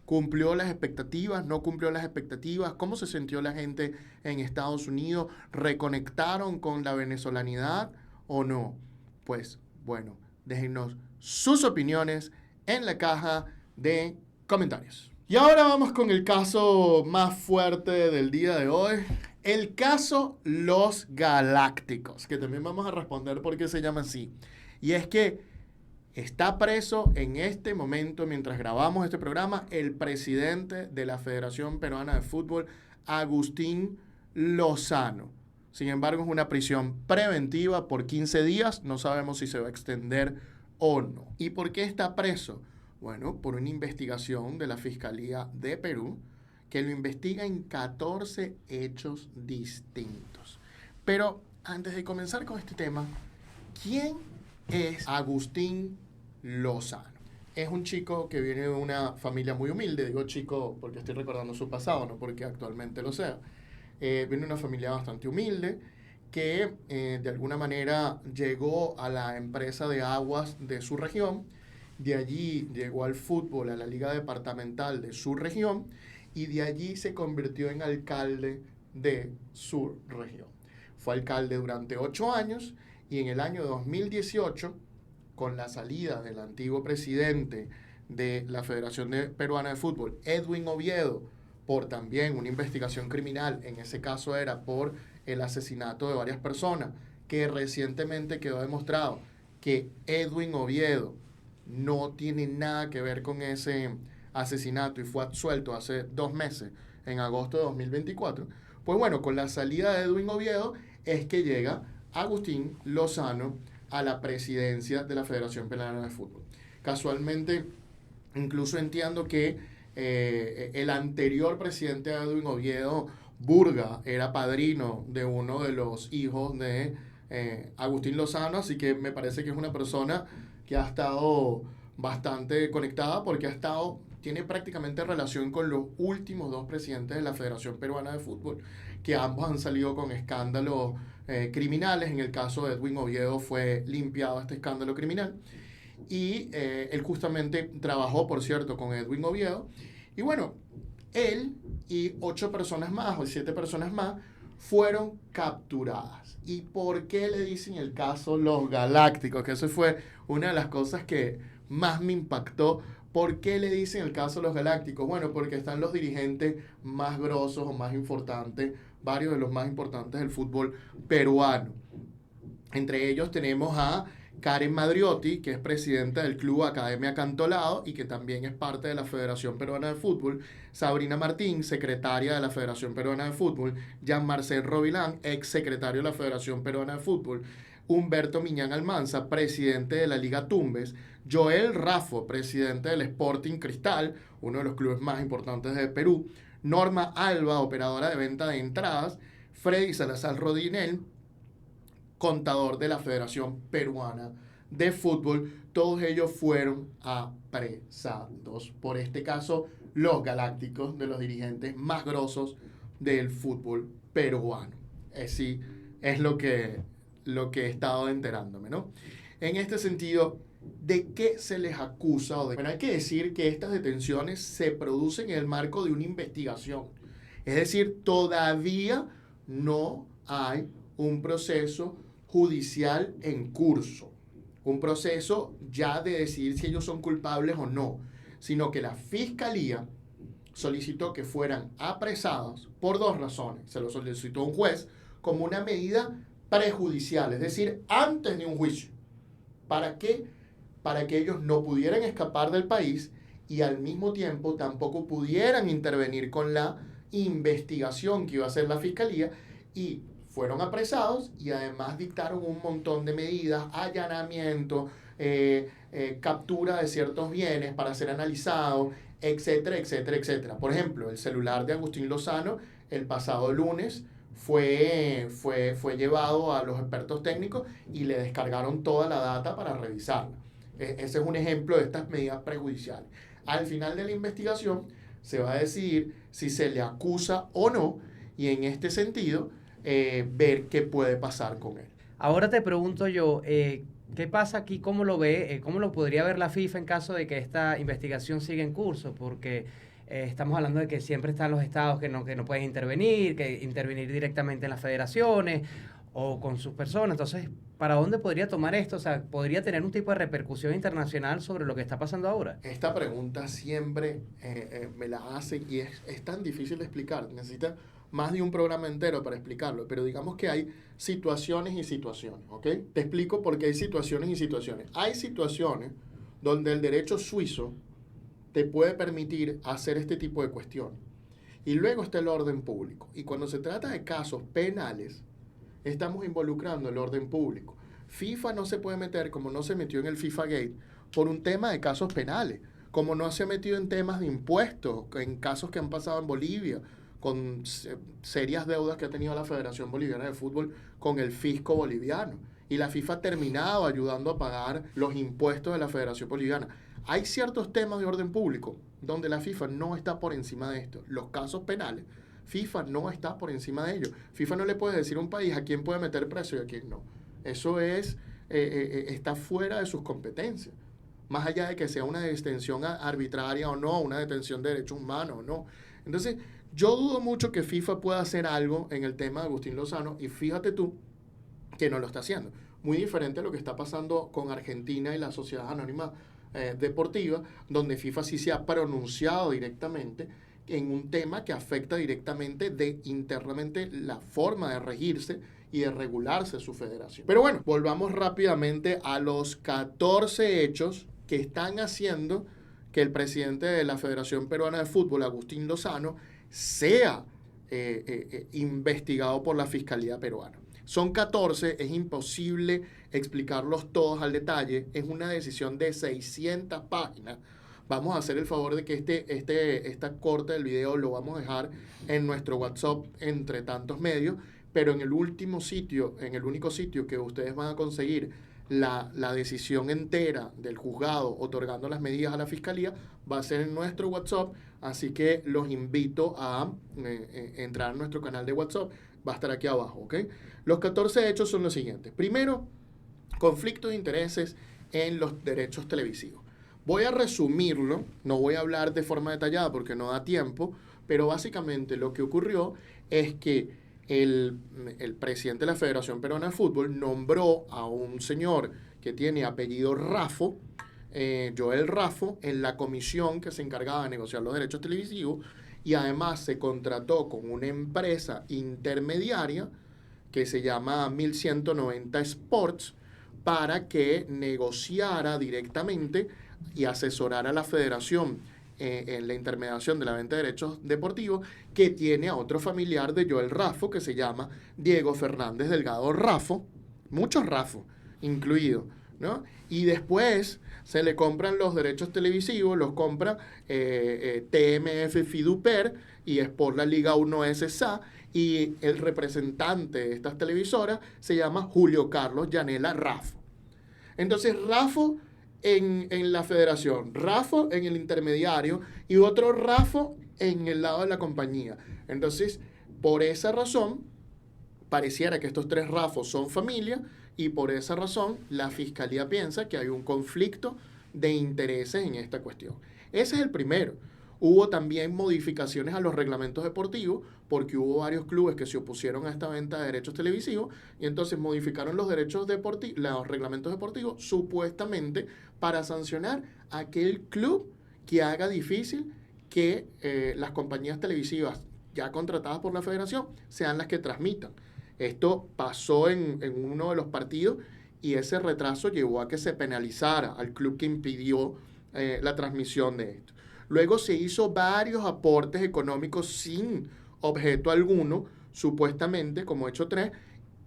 ¿Cumplió las expectativas? ¿No cumplió las expectativas? ¿Cómo se sintió la gente en Estados Unidos? ¿Reconectaron con la venezolanidad o no? Pues bueno, déjennos sus opiniones en la caja de comentarios. Y ahora vamos con el caso más fuerte del día de hoy. El caso Los Galácticos, que también vamos a responder por qué se llama así. Y es que está preso en este momento, mientras grabamos este programa, el presidente de la Federación Peruana de Fútbol, Agustín Lozano. Sin embargo, es una prisión preventiva por 15 días. No sabemos si se va a extender o no. ¿Y por qué está preso? Bueno, por una investigación de la Fiscalía de Perú que lo investiga en 14 hechos distintos. Pero antes de comenzar con este tema, ¿quién es Agustín Lozano? Es un chico que viene de una familia muy humilde. Digo chico porque estoy recordando su pasado, no porque actualmente lo sea. Viene de una familia bastante humilde que de alguna manera llegó a la empresa de aguas de su región. De allí llegó al fútbol, a la liga departamental de su región, y de allí se convirtió en alcalde de su región. Fue alcalde durante 8 años y en el año 2018, con la salida del antiguo presidente de la Federación Peruana de Fútbol, Edwin Oviedo, por también una investigación criminal, en ese caso era por el asesinato de varias personas, que recientemente quedó demostrado que Edwin Oviedo no tiene nada que ver con ese asesinato y fue absuelto hace 2 meses, en agosto de 2024, pues bueno, con la salida de Edwin Oviedo es que llega Agustín Lozano a la presidencia de la Federación Peruana de Fútbol. Casualmente, incluso entiendo que el anterior presidente de Edwin Oviedo, Burga, era padrino de uno de los hijos de Agustín Lozano, así que me parece que es una persona que ha estado bastante conectada porque tiene prácticamente relación con los últimos 2 presidentes de la Federación Peruana de Fútbol, que ambos han salido con escándalos criminales. En el caso de Edwin Oviedo fue limpiado este escándalo criminal y él justamente trabajó, por cierto, con Edwin Oviedo. Y bueno, él y 8 personas más o 7 personas más fueron capturadas. ¿Y por qué le dicen el caso Los Galácticos? Que eso fue una de las cosas que más me impactó. ¿Por qué le dicen el caso Los Galácticos? Bueno, porque están los dirigentes más grosos o más importantes, varios de los más importantes del fútbol peruano. Entre ellos tenemos a Karen Madriotti, que es presidenta del Club Academia Cantolao y que también es parte de la Federación Peruana de Fútbol, Sabrina Martín, secretaria de la Federación Peruana de Fútbol, Jean-Marcel Rovilán, ex secretario de la Federación Peruana de Fútbol, Humberto Miñán Almanza, presidente de la Liga Tumbes, Joel Raffo, presidente del Sporting Cristal, uno de los clubes más importantes de Perú, Norma Alba, operadora de venta de entradas, Freddy Salazar Rodinel, contador de la Federación Peruana de Fútbol. Todos ellos fueron apresados por este caso Los Galácticos, de los dirigentes más grosos del fútbol peruano. Sí, es lo que he estado enterándome, ¿no? En este sentido, ¿de qué se les acusa? Bueno, hay que decir que estas detenciones se producen en el marco de una investigación. Es decir, todavía no hay un proceso judicial en curso, un proceso ya de decidir si ellos son culpables o no, sino que la Fiscalía solicitó que fueran apresados por 2 razones. Se lo solicitó un juez como una medida prejudicial, es decir, antes de un juicio. ¿Para qué? Para que ellos no pudieran escapar del país y al mismo tiempo tampoco pudieran intervenir con la investigación que iba a hacer la Fiscalía, y fueron apresados y además dictaron un montón de medidas, allanamiento, captura de ciertos bienes para ser analizados, etcétera, etcétera, etcétera. Por ejemplo, el celular de Agustín Lozano el pasado lunes fue llevado a los expertos técnicos y le descargaron toda la data para revisarla. Ese es un ejemplo de estas medidas prejudiciales. Al final de la investigación se va a decidir si se le acusa o no, y en este sentido ver qué puede pasar con él. Ahora te pregunto yo, ¿qué pasa aquí? ¿Cómo lo ve? ¿Cómo lo podría ver la FIFA en caso de que esta investigación siga en curso? Porque estamos hablando de que siempre están los estados que no pueden intervenir, que intervenir directamente en las federaciones o con sus personas. Entonces, ¿para dónde podría tomar esto? O sea, ¿podría tener un tipo de repercusión internacional sobre lo que está pasando ahora? Esta pregunta siempre me la hacen y es tan difícil de explicar. Necesita más de un programa entero para explicarlo, pero digamos que hay situaciones y situaciones, ¿ok? Te explico por qué hay situaciones y situaciones. Hay situaciones donde el derecho suizo te puede permitir hacer este tipo de cuestiones. Y luego está el orden público. Y cuando se trata de casos penales, estamos involucrando el orden público. FIFA no se puede meter, como no se metió en el FIFA Gate, por un tema de casos penales, como no se ha metido en temas de impuestos, en casos que han pasado en Bolivia, con serias deudas que ha tenido la Federación Boliviana de Fútbol con el fisco boliviano. Y la FIFA ha terminado ayudando a pagar los impuestos de la Federación Boliviana. Hay ciertos temas de orden público donde la FIFA no está por encima de esto. Los casos penales, FIFA no está por encima de ellos. FIFA no le puede decir a un país a quién puede meter preso y a quién no. Eso está fuera de sus competencias. Más allá de que sea una detención arbitraria o no, una detención de derechos humanos o no. Entonces, yo dudo mucho que FIFA pueda hacer algo en el tema de Agustín Lozano, y fíjate tú que no lo está haciendo. Muy diferente a lo que está pasando con Argentina y la Sociedad Anónima Deportiva, donde FIFA sí se ha pronunciado directamente en un tema que afecta directamente internamente la forma de regirse y de regularse su federación. Pero bueno, volvamos rápidamente a los 14 hechos que están haciendo que el presidente de la Federación Peruana de Fútbol, Agustín Lozano, sea investigado por la Fiscalía Peruana. Son 14, es imposible explicarlos todos al detalle, es una decisión de 600 páginas. Vamos a hacer el favor de que esta corte del video lo vamos a dejar en nuestro WhatsApp entre tantos medios, pero en el único sitio que ustedes van a conseguir la decisión entera del juzgado otorgando las medidas a la Fiscalía va a ser en nuestro WhatsApp, así que los invito a entrar a nuestro canal de WhatsApp, va a estar aquí abajo, ¿ok? Los 14 hechos son los siguientes. Primero, conflicto de intereses en los derechos televisivos. Voy a resumirlo, no voy a hablar de forma detallada porque no da tiempo, pero básicamente lo que ocurrió es que el presidente de la Federación Peruana de Fútbol nombró a un señor que tiene apellido Raffo, Joel Raffo, en la comisión que se encargaba de negociar los derechos televisivos, y además se contrató con una empresa intermediaria que se llama 1190 Sports para que negociara directamente y asesorara a la federación en la intermediación de la venta de derechos deportivos, que tiene a otro familiar de Joel Raffo que se llama Diego Fernández Delgado Raffo, muchos Raffo incluidos, ¿no? Y después se le compran los derechos televisivos, los compra TMF Fiduper y Sport La Liga 1 SA, y el representante de estas televisoras se llama Julio Carlos Llanela Raffo. Entonces, Raffo en la federación, Raffo en el intermediario y otro Raffo en el lado de la compañía. Entonces, por esa razón, pareciera que estos tres Raffos son familia, y por esa razón la Fiscalía piensa que hay un conflicto de intereses en esta cuestión. Ese es el primero. Hubo también modificaciones a los reglamentos deportivos, porque hubo varios clubes que se opusieron a esta venta de derechos televisivos, y entonces modificaron los reglamentos deportivos supuestamente para sancionar a aquel club que haga difícil que las compañías televisivas ya contratadas por la federación sean las que transmitan. Esto pasó en uno de los partidos, y ese retraso llevó a que se penalizara al club que impidió la transmisión de esto. Luego se hizo varios aportes económicos sin objeto alguno, supuestamente, como hecho 3,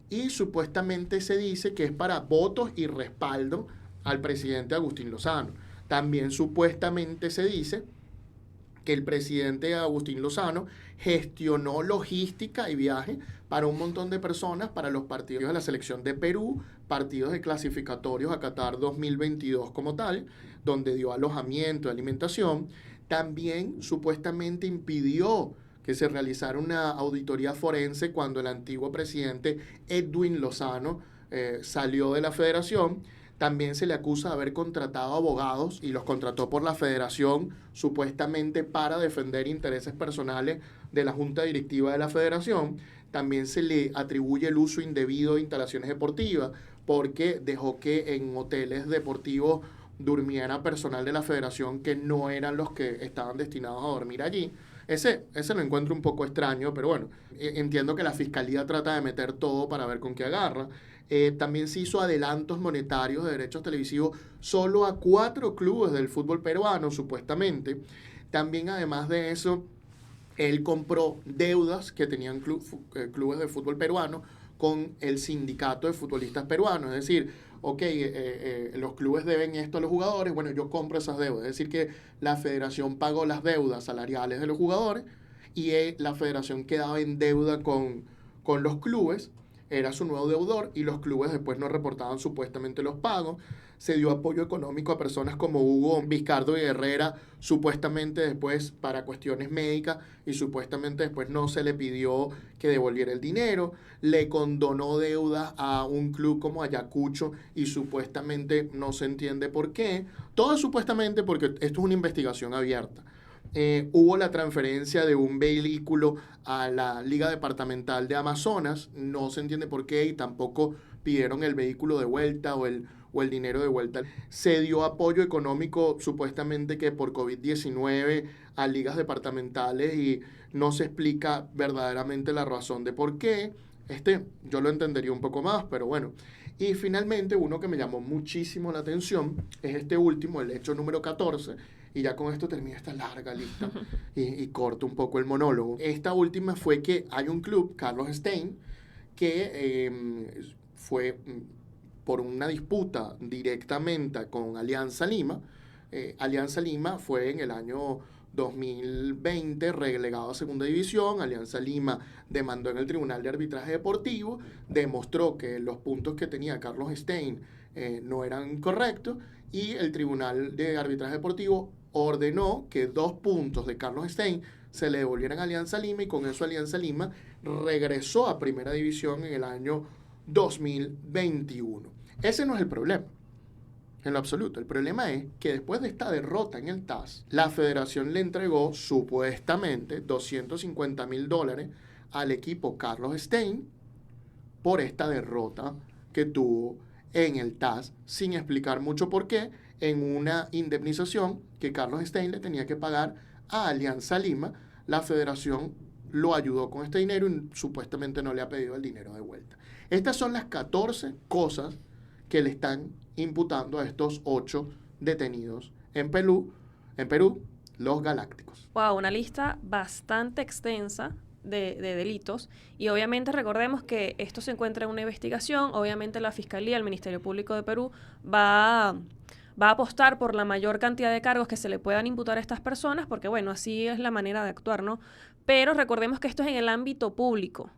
y supuestamente se dice que es para votos y respaldo al presidente Agustín Lozano. También supuestamente se dice que el presidente Agustín Lozano gestionó logística y viaje para un montón de personas para los partidos de la selección de Perú, partidos de clasificatorios a Qatar 2022 como tal, donde dio alojamiento y alimentación. También supuestamente impidió que se realizara una auditoría forense cuando el antiguo presidente Edwin Lozano salió de la federación. También se le acusa de haber contratado abogados y los contrató por la federación supuestamente para defender intereses personales de la junta directiva de la federación. También se le atribuye el uso indebido de instalaciones deportivas porque dejó que en hoteles deportivos durmiera personal de la federación que no eran los que estaban destinados a dormir allí. Ese lo encuentro un poco extraño, pero bueno, entiendo que la fiscalía trata de meter todo para ver con qué agarra. También se hizo adelantos monetarios de derechos televisivos solo a 4 clubes del fútbol peruano, supuestamente. También, además de eso, él compró deudas que tenían clubes de fútbol peruano con el sindicato de futbolistas peruanos. Es decir, los clubes deben esto a los jugadores, bueno, yo compro esas deudas. Es decir, que la federación pagó las deudas salariales de los jugadores y la federación quedaba en deuda con los clubes. Era su nuevo deudor y los clubes después no reportaban supuestamente los pagos. Se dio apoyo económico a personas como Hugo Vizcardo y Herrera, supuestamente después para cuestiones médicas y supuestamente después no se le pidió que devolviera el dinero. Le condonó deudas a un club como Ayacucho y supuestamente no se entiende por qué. Todo supuestamente porque esto es una investigación abierta. Hubo la transferencia de un vehículo a la Liga Departamental de Amazonas, no se entiende por qué y tampoco pidieron el vehículo de vuelta o el dinero de vuelta. Se dio apoyo económico supuestamente que por COVID-19 a ligas departamentales y no se explica verdaderamente la razón de por qué. Yo lo entendería un poco más, pero bueno. Y finalmente uno que me llamó muchísimo la atención es este último, el hecho número 14, y ya con esto termina esta larga lista y corto un poco el monólogo. Esta última fue que hay un club, Carlos Stein, que fue por una disputa directamente con Alianza Lima. Alianza Lima fue en el año 2020 relegado a segunda división. Alianza Lima demandó en el Tribunal de Arbitraje Deportivo, demostró que los puntos que tenía Carlos Stein no eran correctos y el Tribunal de Arbitraje Deportivo ordenó que 2 puntos de Carlos Stein se le devolvieran a Alianza Lima y con eso Alianza Lima regresó a primera división en el año 2021. Ese no es el problema, en lo absoluto. El problema es que después de esta derrota en el TAS, la federación le entregó supuestamente $250,000 al equipo Carlos Stein por esta derrota que tuvo en el TAS, sin explicar mucho por qué, en una indemnización que Carlos Stein le tenía que pagar a Alianza Lima. La federación lo ayudó con este dinero y supuestamente no le ha pedido el dinero de vuelta. Estas son las 14 cosas que le están imputando a estos 8 detenidos en Perú, los Galácticos. Wow, una lista bastante extensa de delitos y obviamente recordemos que esto se encuentra en una investigación. Obviamente la Fiscalía, el Ministerio Público de Perú va a apostar por la mayor cantidad de cargos que se le puedan imputar a estas personas porque bueno, así es la manera de actuar, ¿no? Pero recordemos que esto es en el ámbito público.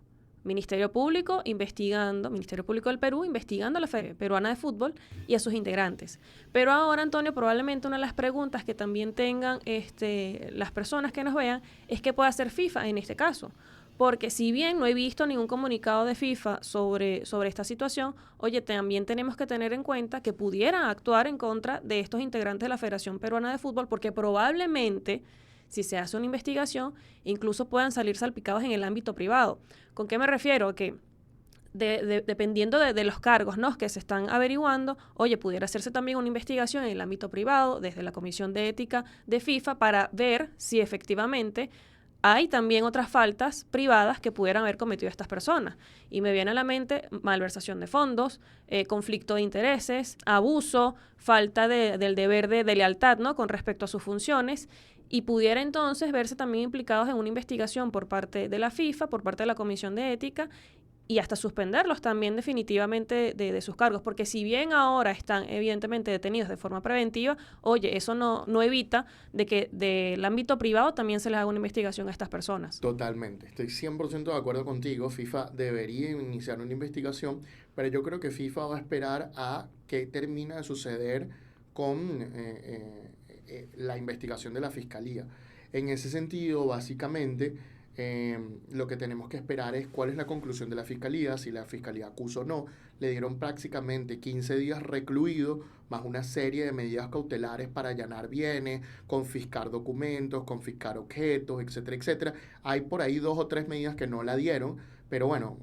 Ministerio Público del Perú investigando a la Federación Peruana de Fútbol y a sus integrantes. Pero ahora, Antonio, probablemente una de las preguntas que también tengan las personas que nos vean es qué puede hacer FIFA en este caso. Porque si bien no he visto ningún comunicado de FIFA sobre esta situación, oye, también tenemos que tener en cuenta que pudieran actuar en contra de estos integrantes de la Federación Peruana de Fútbol porque probablemente si se hace una investigación, incluso puedan salir salpicados en el ámbito privado. ¿Con qué me refiero? Que dependiendo de los cargos, ¿no?, que se están averiguando, oye, pudiera hacerse también una investigación en el ámbito privado, desde la Comisión de Ética de FIFA, para ver si efectivamente hay también otras faltas privadas que pudieran haber cometido estas personas. Y me viene a la mente malversación de fondos, conflicto de intereses, abuso, falta del deber de lealtad, ¿no?, con respecto a sus funciones. Y pudiera entonces verse también implicados en una investigación por parte de la FIFA, por parte de la Comisión de Ética, y hasta suspenderlos también definitivamente de sus cargos, porque si bien ahora están evidentemente detenidos de forma preventiva, oye, eso no evita de que del ámbito privado también se les haga una investigación a estas personas. Totalmente, estoy 100% de acuerdo contigo. FIFA debería iniciar una investigación, pero yo creo que FIFA va a esperar a qué termina de suceder con la investigación de la Fiscalía. En ese sentido, básicamente, lo que tenemos que esperar es cuál es la conclusión de la Fiscalía, si la Fiscalía acusa o no. Le dieron prácticamente 15 días recluido, más una serie de medidas cautelares para allanar bienes, confiscar documentos, confiscar objetos, etcétera, etcétera. Hay por ahí 2 o 3 medidas que no la dieron, pero bueno,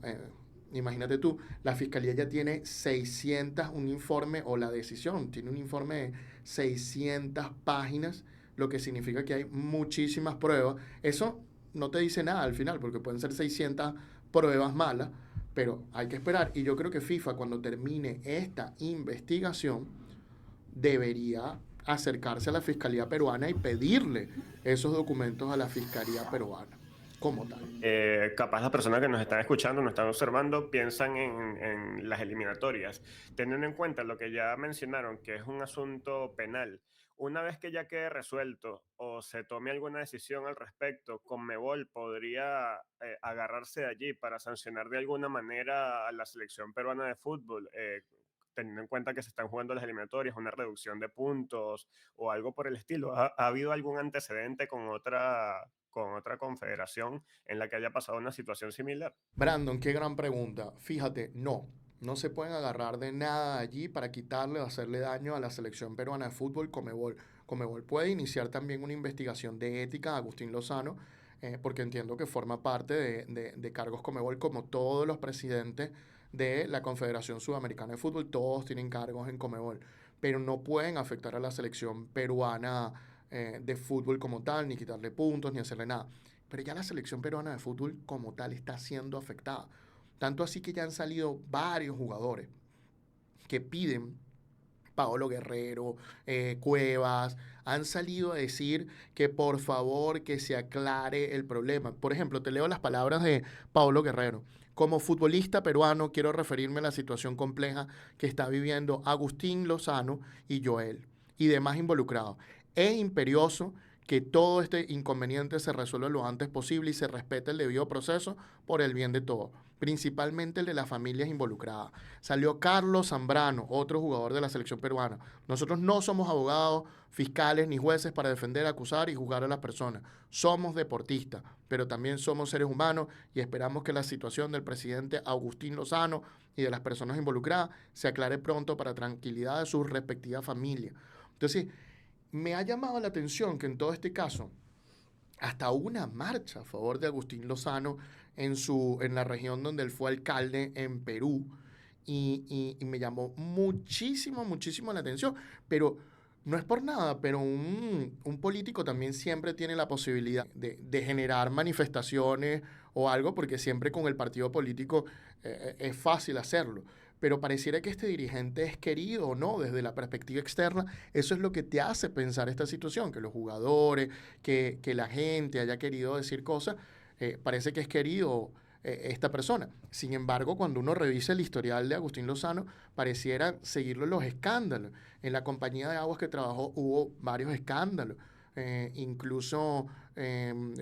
imagínate tú, la Fiscalía ya tiene 600, un informe, o la decisión tiene un informe de 600 páginas, lo que significa que hay muchísimas pruebas. Eso no te dice nada al final, porque pueden ser 600 pruebas malas, pero hay que esperar. Y yo creo que FIFA, cuando termine esta investigación, debería acercarse a la Fiscalía peruana y pedirle esos documentos a la Fiscalía peruana como tal. Capaz las personas que nos están escuchando, nos están observando, piensan en las eliminatorias, teniendo en cuenta lo que ya mencionaron, que es un asunto penal. Una vez que ya quede resuelto o se tome alguna decisión al respecto, Conmebol podría agarrarse de allí para sancionar de alguna manera a la selección peruana de fútbol, teniendo en cuenta que se están jugando las eliminatorias, una reducción de puntos o algo por el estilo. ¿Ha habido algún antecedente con otra confederación en la que haya pasado una situación similar? Brandon, qué gran pregunta. Fíjate, no se pueden agarrar de nada allí para quitarle o hacerle daño a la selección peruana de fútbol. Conmebol puede iniciar también una investigación de ética a Agustín Lozano, porque entiendo que forma parte de cargos Conmebol, como todos los presidentes de la Confederación Sudamericana de Fútbol, todos tienen cargos en Conmebol, pero no pueden afectar a la selección peruana de fútbol como tal, ni quitarle puntos, ni hacerle nada. Pero ya la selección peruana de fútbol como tal está siendo afectada. Tanto así que ya han salido varios jugadores que piden, Paolo Guerrero, Cuevas, han salido a decir que por favor que se aclare el problema. Por ejemplo, te leo las palabras de Paolo Guerrero. Como futbolista peruano quiero referirme a la situación compleja que está viviendo Agustín Lozano y Joel y demás involucrados. Es imperioso que todo este inconveniente se resuelva lo antes posible y se respete el debido proceso por el bien de todos, principalmente el de las familias involucradas. Salió Carlos Zambrano, otro jugador de la selección peruana. Nosotros no somos abogados, fiscales ni jueces para defender, acusar y juzgar a las personas. Somos deportistas, pero también somos seres humanos y esperamos que la situación del presidente Agustín Lozano y de las personas involucradas se aclare pronto para tranquilidad de sus respectivas familias. Entonces, me ha llamado la atención que en todo este caso, hasta una marcha a favor de Agustín Lozano en la región donde él fue alcalde en Perú, y me llamó muchísimo la atención, pero no es por nada, pero un político también siempre tiene la posibilidad de generar manifestaciones o algo, porque siempre con el partido político es fácil hacerlo. Pero pareciera que este dirigente es querido o no desde la perspectiva externa. Eso es lo que te hace pensar esta situación, que los jugadores, que la gente haya querido decir cosas, parece que es querido esta persona. Sin embargo, cuando uno revisa el historial de Agustín Lozano, pareciera seguirlo los escándalos. En la compañía de aguas que trabajó hubo varios escándalos. Incluso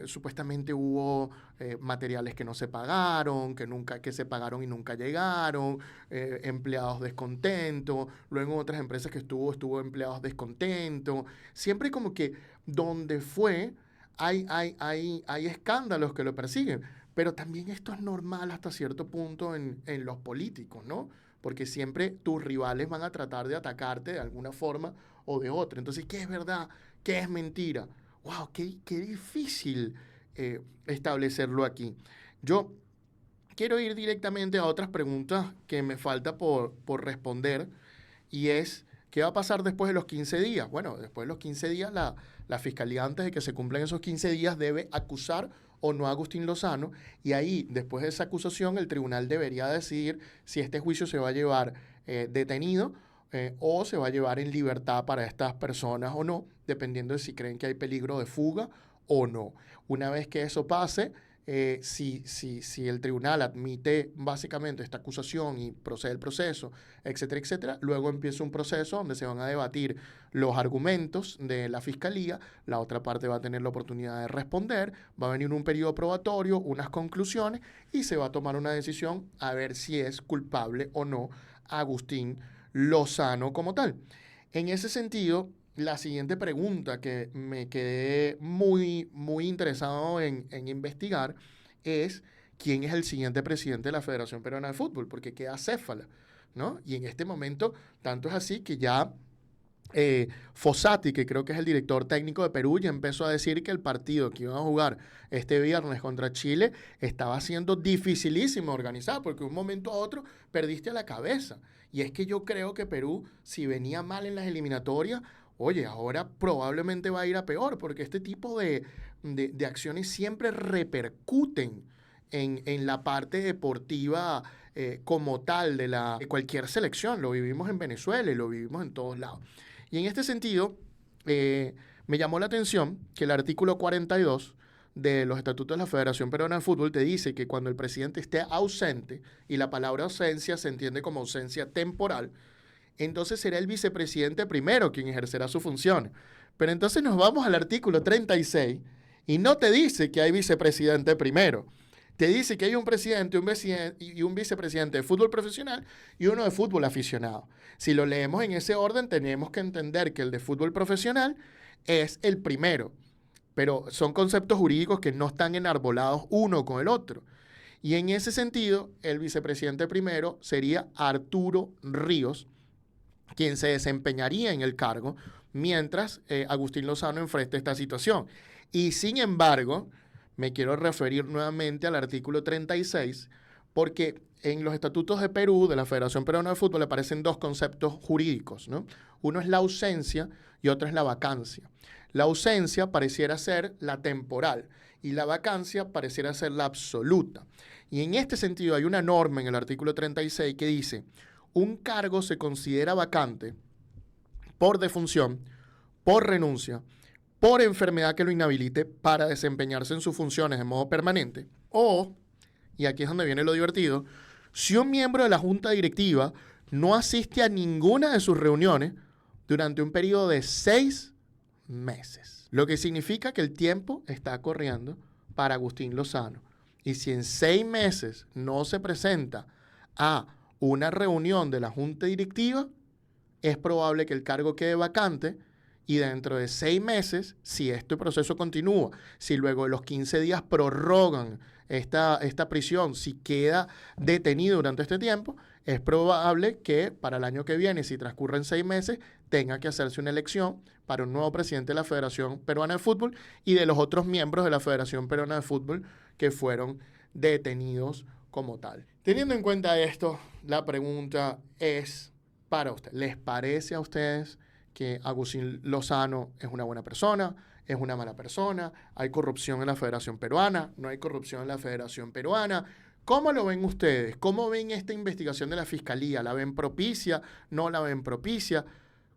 supuestamente hubo materiales que no se pagaron, que se pagaron y nunca llegaron, empleados descontentos, luego en otras empresas que estuvo empleados descontentos. Siempre como que donde fue hay escándalos que lo persiguen, pero también esto es normal hasta cierto punto en los políticos, ¿no? Porque siempre tus rivales van a tratar de atacarte de alguna forma o de otra. Entonces, ¿qué es verdad? ¿Qué es mentira? ¡Wow! ¡Qué difícil establecerlo aquí! Yo quiero ir directamente a otras preguntas que me falta por responder, y es, ¿qué va a pasar después de los 15 días? Bueno, después de los 15 días, la Fiscalía, antes de que se cumplan esos 15 días, debe acusar o no a Agustín Lozano, y ahí, después de esa acusación, el tribunal debería decidir si este juicio se va a llevar detenido o se va a llevar en libertad para estas personas o no, dependiendo de si creen que hay peligro de fuga o no. Una vez que eso pase, si el tribunal admite básicamente esta acusación y procede el proceso, etcétera, etcétera, luego empieza un proceso donde se van a debatir los argumentos de la fiscalía, la otra parte va a tener la oportunidad de responder, va a venir un periodo probatorio, unas conclusiones y se va a tomar una decisión a ver si es culpable o no Agustín Lozano como tal. En ese sentido, la siguiente pregunta que me quedé muy interesado en investigar es quién es el siguiente presidente de la Federación Peruana de Fútbol, porque queda acéfala, ¿no? Y en este momento, tanto es así que ya Fossati, que creo que es el director técnico de Perú, ya empezó a decir que el partido que iban a jugar este viernes contra Chile estaba siendo dificilísimo organizar, porque de un momento a otro perdiste a la cabeza. Y es que yo creo que Perú, si venía mal en las eliminatorias, oye, ahora probablemente va a ir a peor, porque este tipo de acciones siempre repercuten en la parte deportiva como tal de cualquier selección. Lo vivimos en Venezuela y lo vivimos en todos lados. Y en este sentido, me llamó la atención que el artículo 42 de los estatutos de la Federación Peruana de Fútbol te dice que cuando el presidente esté ausente, y la palabra ausencia se entiende como ausencia temporal, entonces será el vicepresidente primero quien ejercerá su función. Pero entonces nos vamos al artículo 36 y no te dice que hay vicepresidente primero. Te dice que hay un presidente y un vicepresidente de fútbol profesional y uno de fútbol aficionado. Si lo leemos en ese orden, tenemos que entender que el de fútbol profesional es el primero. Pero son conceptos jurídicos que no están enarbolados uno con el otro. Y en ese sentido, el vicepresidente primero sería Arturo Ríos, quien se desempeñaría en el cargo mientras Agustín Lozano enfrenta esta situación. Y sin embargo, me quiero referir nuevamente al artículo 36, porque en los estatutos de Perú, de la Federación Peruana de Fútbol, aparecen dos conceptos jurídicos, ¿no? Uno es la ausencia y otro es la vacancia. La ausencia pareciera ser la temporal y la vacancia pareciera ser la absoluta. Y en este sentido hay una norma en el artículo 36 que dice: un cargo se considera vacante por defunción, por renuncia, por enfermedad que lo inhabilite para desempeñarse en sus funciones de modo permanente, o, y aquí es donde viene lo divertido, si un miembro de la junta directiva no asiste a ninguna de sus reuniones durante un periodo de 6 meses. Lo que significa que el tiempo está corriendo para Agustín Lozano. Y si en 6 meses no se presenta a una reunión de la junta directiva, es probable que el cargo quede vacante y dentro de 6 meses, si este proceso continúa, si luego de los 15 días prorrogan esta prisión, si queda detenido durante este tiempo, es probable que para el año que viene, si transcurren 6 meses, tenga que hacerse una elección para un nuevo presidente de la Federación Peruana de Fútbol y de los otros miembros de la Federación Peruana de Fútbol que fueron detenidos como tal. Teniendo en cuenta esto, la pregunta es para ustedes. ¿Les parece a ustedes que Agustín Lozano es una buena persona? ¿Es una mala persona? ¿Hay corrupción en la Federación Peruana? ¿No hay corrupción en la Federación Peruana? ¿Cómo lo ven ustedes? ¿Cómo ven esta investigación de la Fiscalía? ¿La ven propicia? ¿No la ven propicia?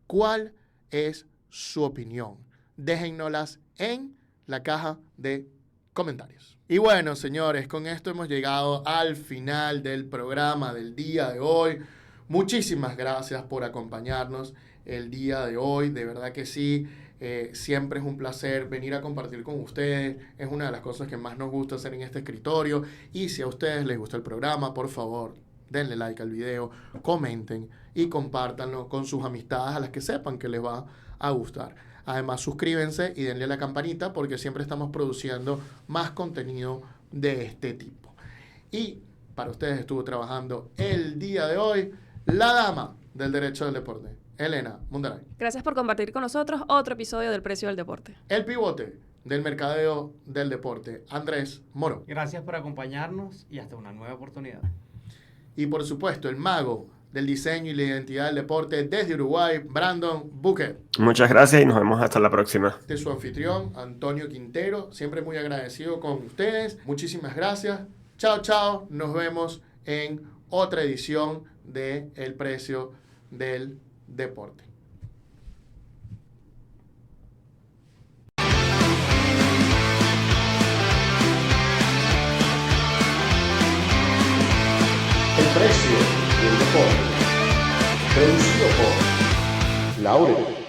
¿Cuál es su opinión? Déjennoslas en la caja de comentarios. Y bueno, señores, con esto hemos llegado al final del programa del día de hoy. Muchísimas gracias por acompañarnos el día de hoy. De verdad que sí. Siempre es un placer venir a compartir con ustedes. Es una de las cosas que más nos gusta hacer en este escritorio. Y si a ustedes les gusta el programa, por favor, denle like al video, comenten y compártanlo con sus amistades a las que sepan que les va a gustar. Además, suscríbanse y denle a la campanita porque siempre estamos produciendo más contenido de este tipo. Y para ustedes estuvo trabajando el día de hoy la dama del derecho del deporte, Elena Mundaray. Gracias por compartir con nosotros otro episodio del Precio del Deporte. El pivote del mercadeo del deporte, Andrés Moro. Gracias por acompañarnos y hasta una nueva oportunidad. Y por supuesto, el mago del diseño y la identidad del deporte desde Uruguay, Brandon Buque. Muchas gracias y nos vemos hasta la próxima. De su anfitrión, Antonio Quintero, siempre muy agradecido con ustedes. Muchísimas gracias. Chao, chao. Nos vemos en otra edición de El Precio del Deporte. Laurel.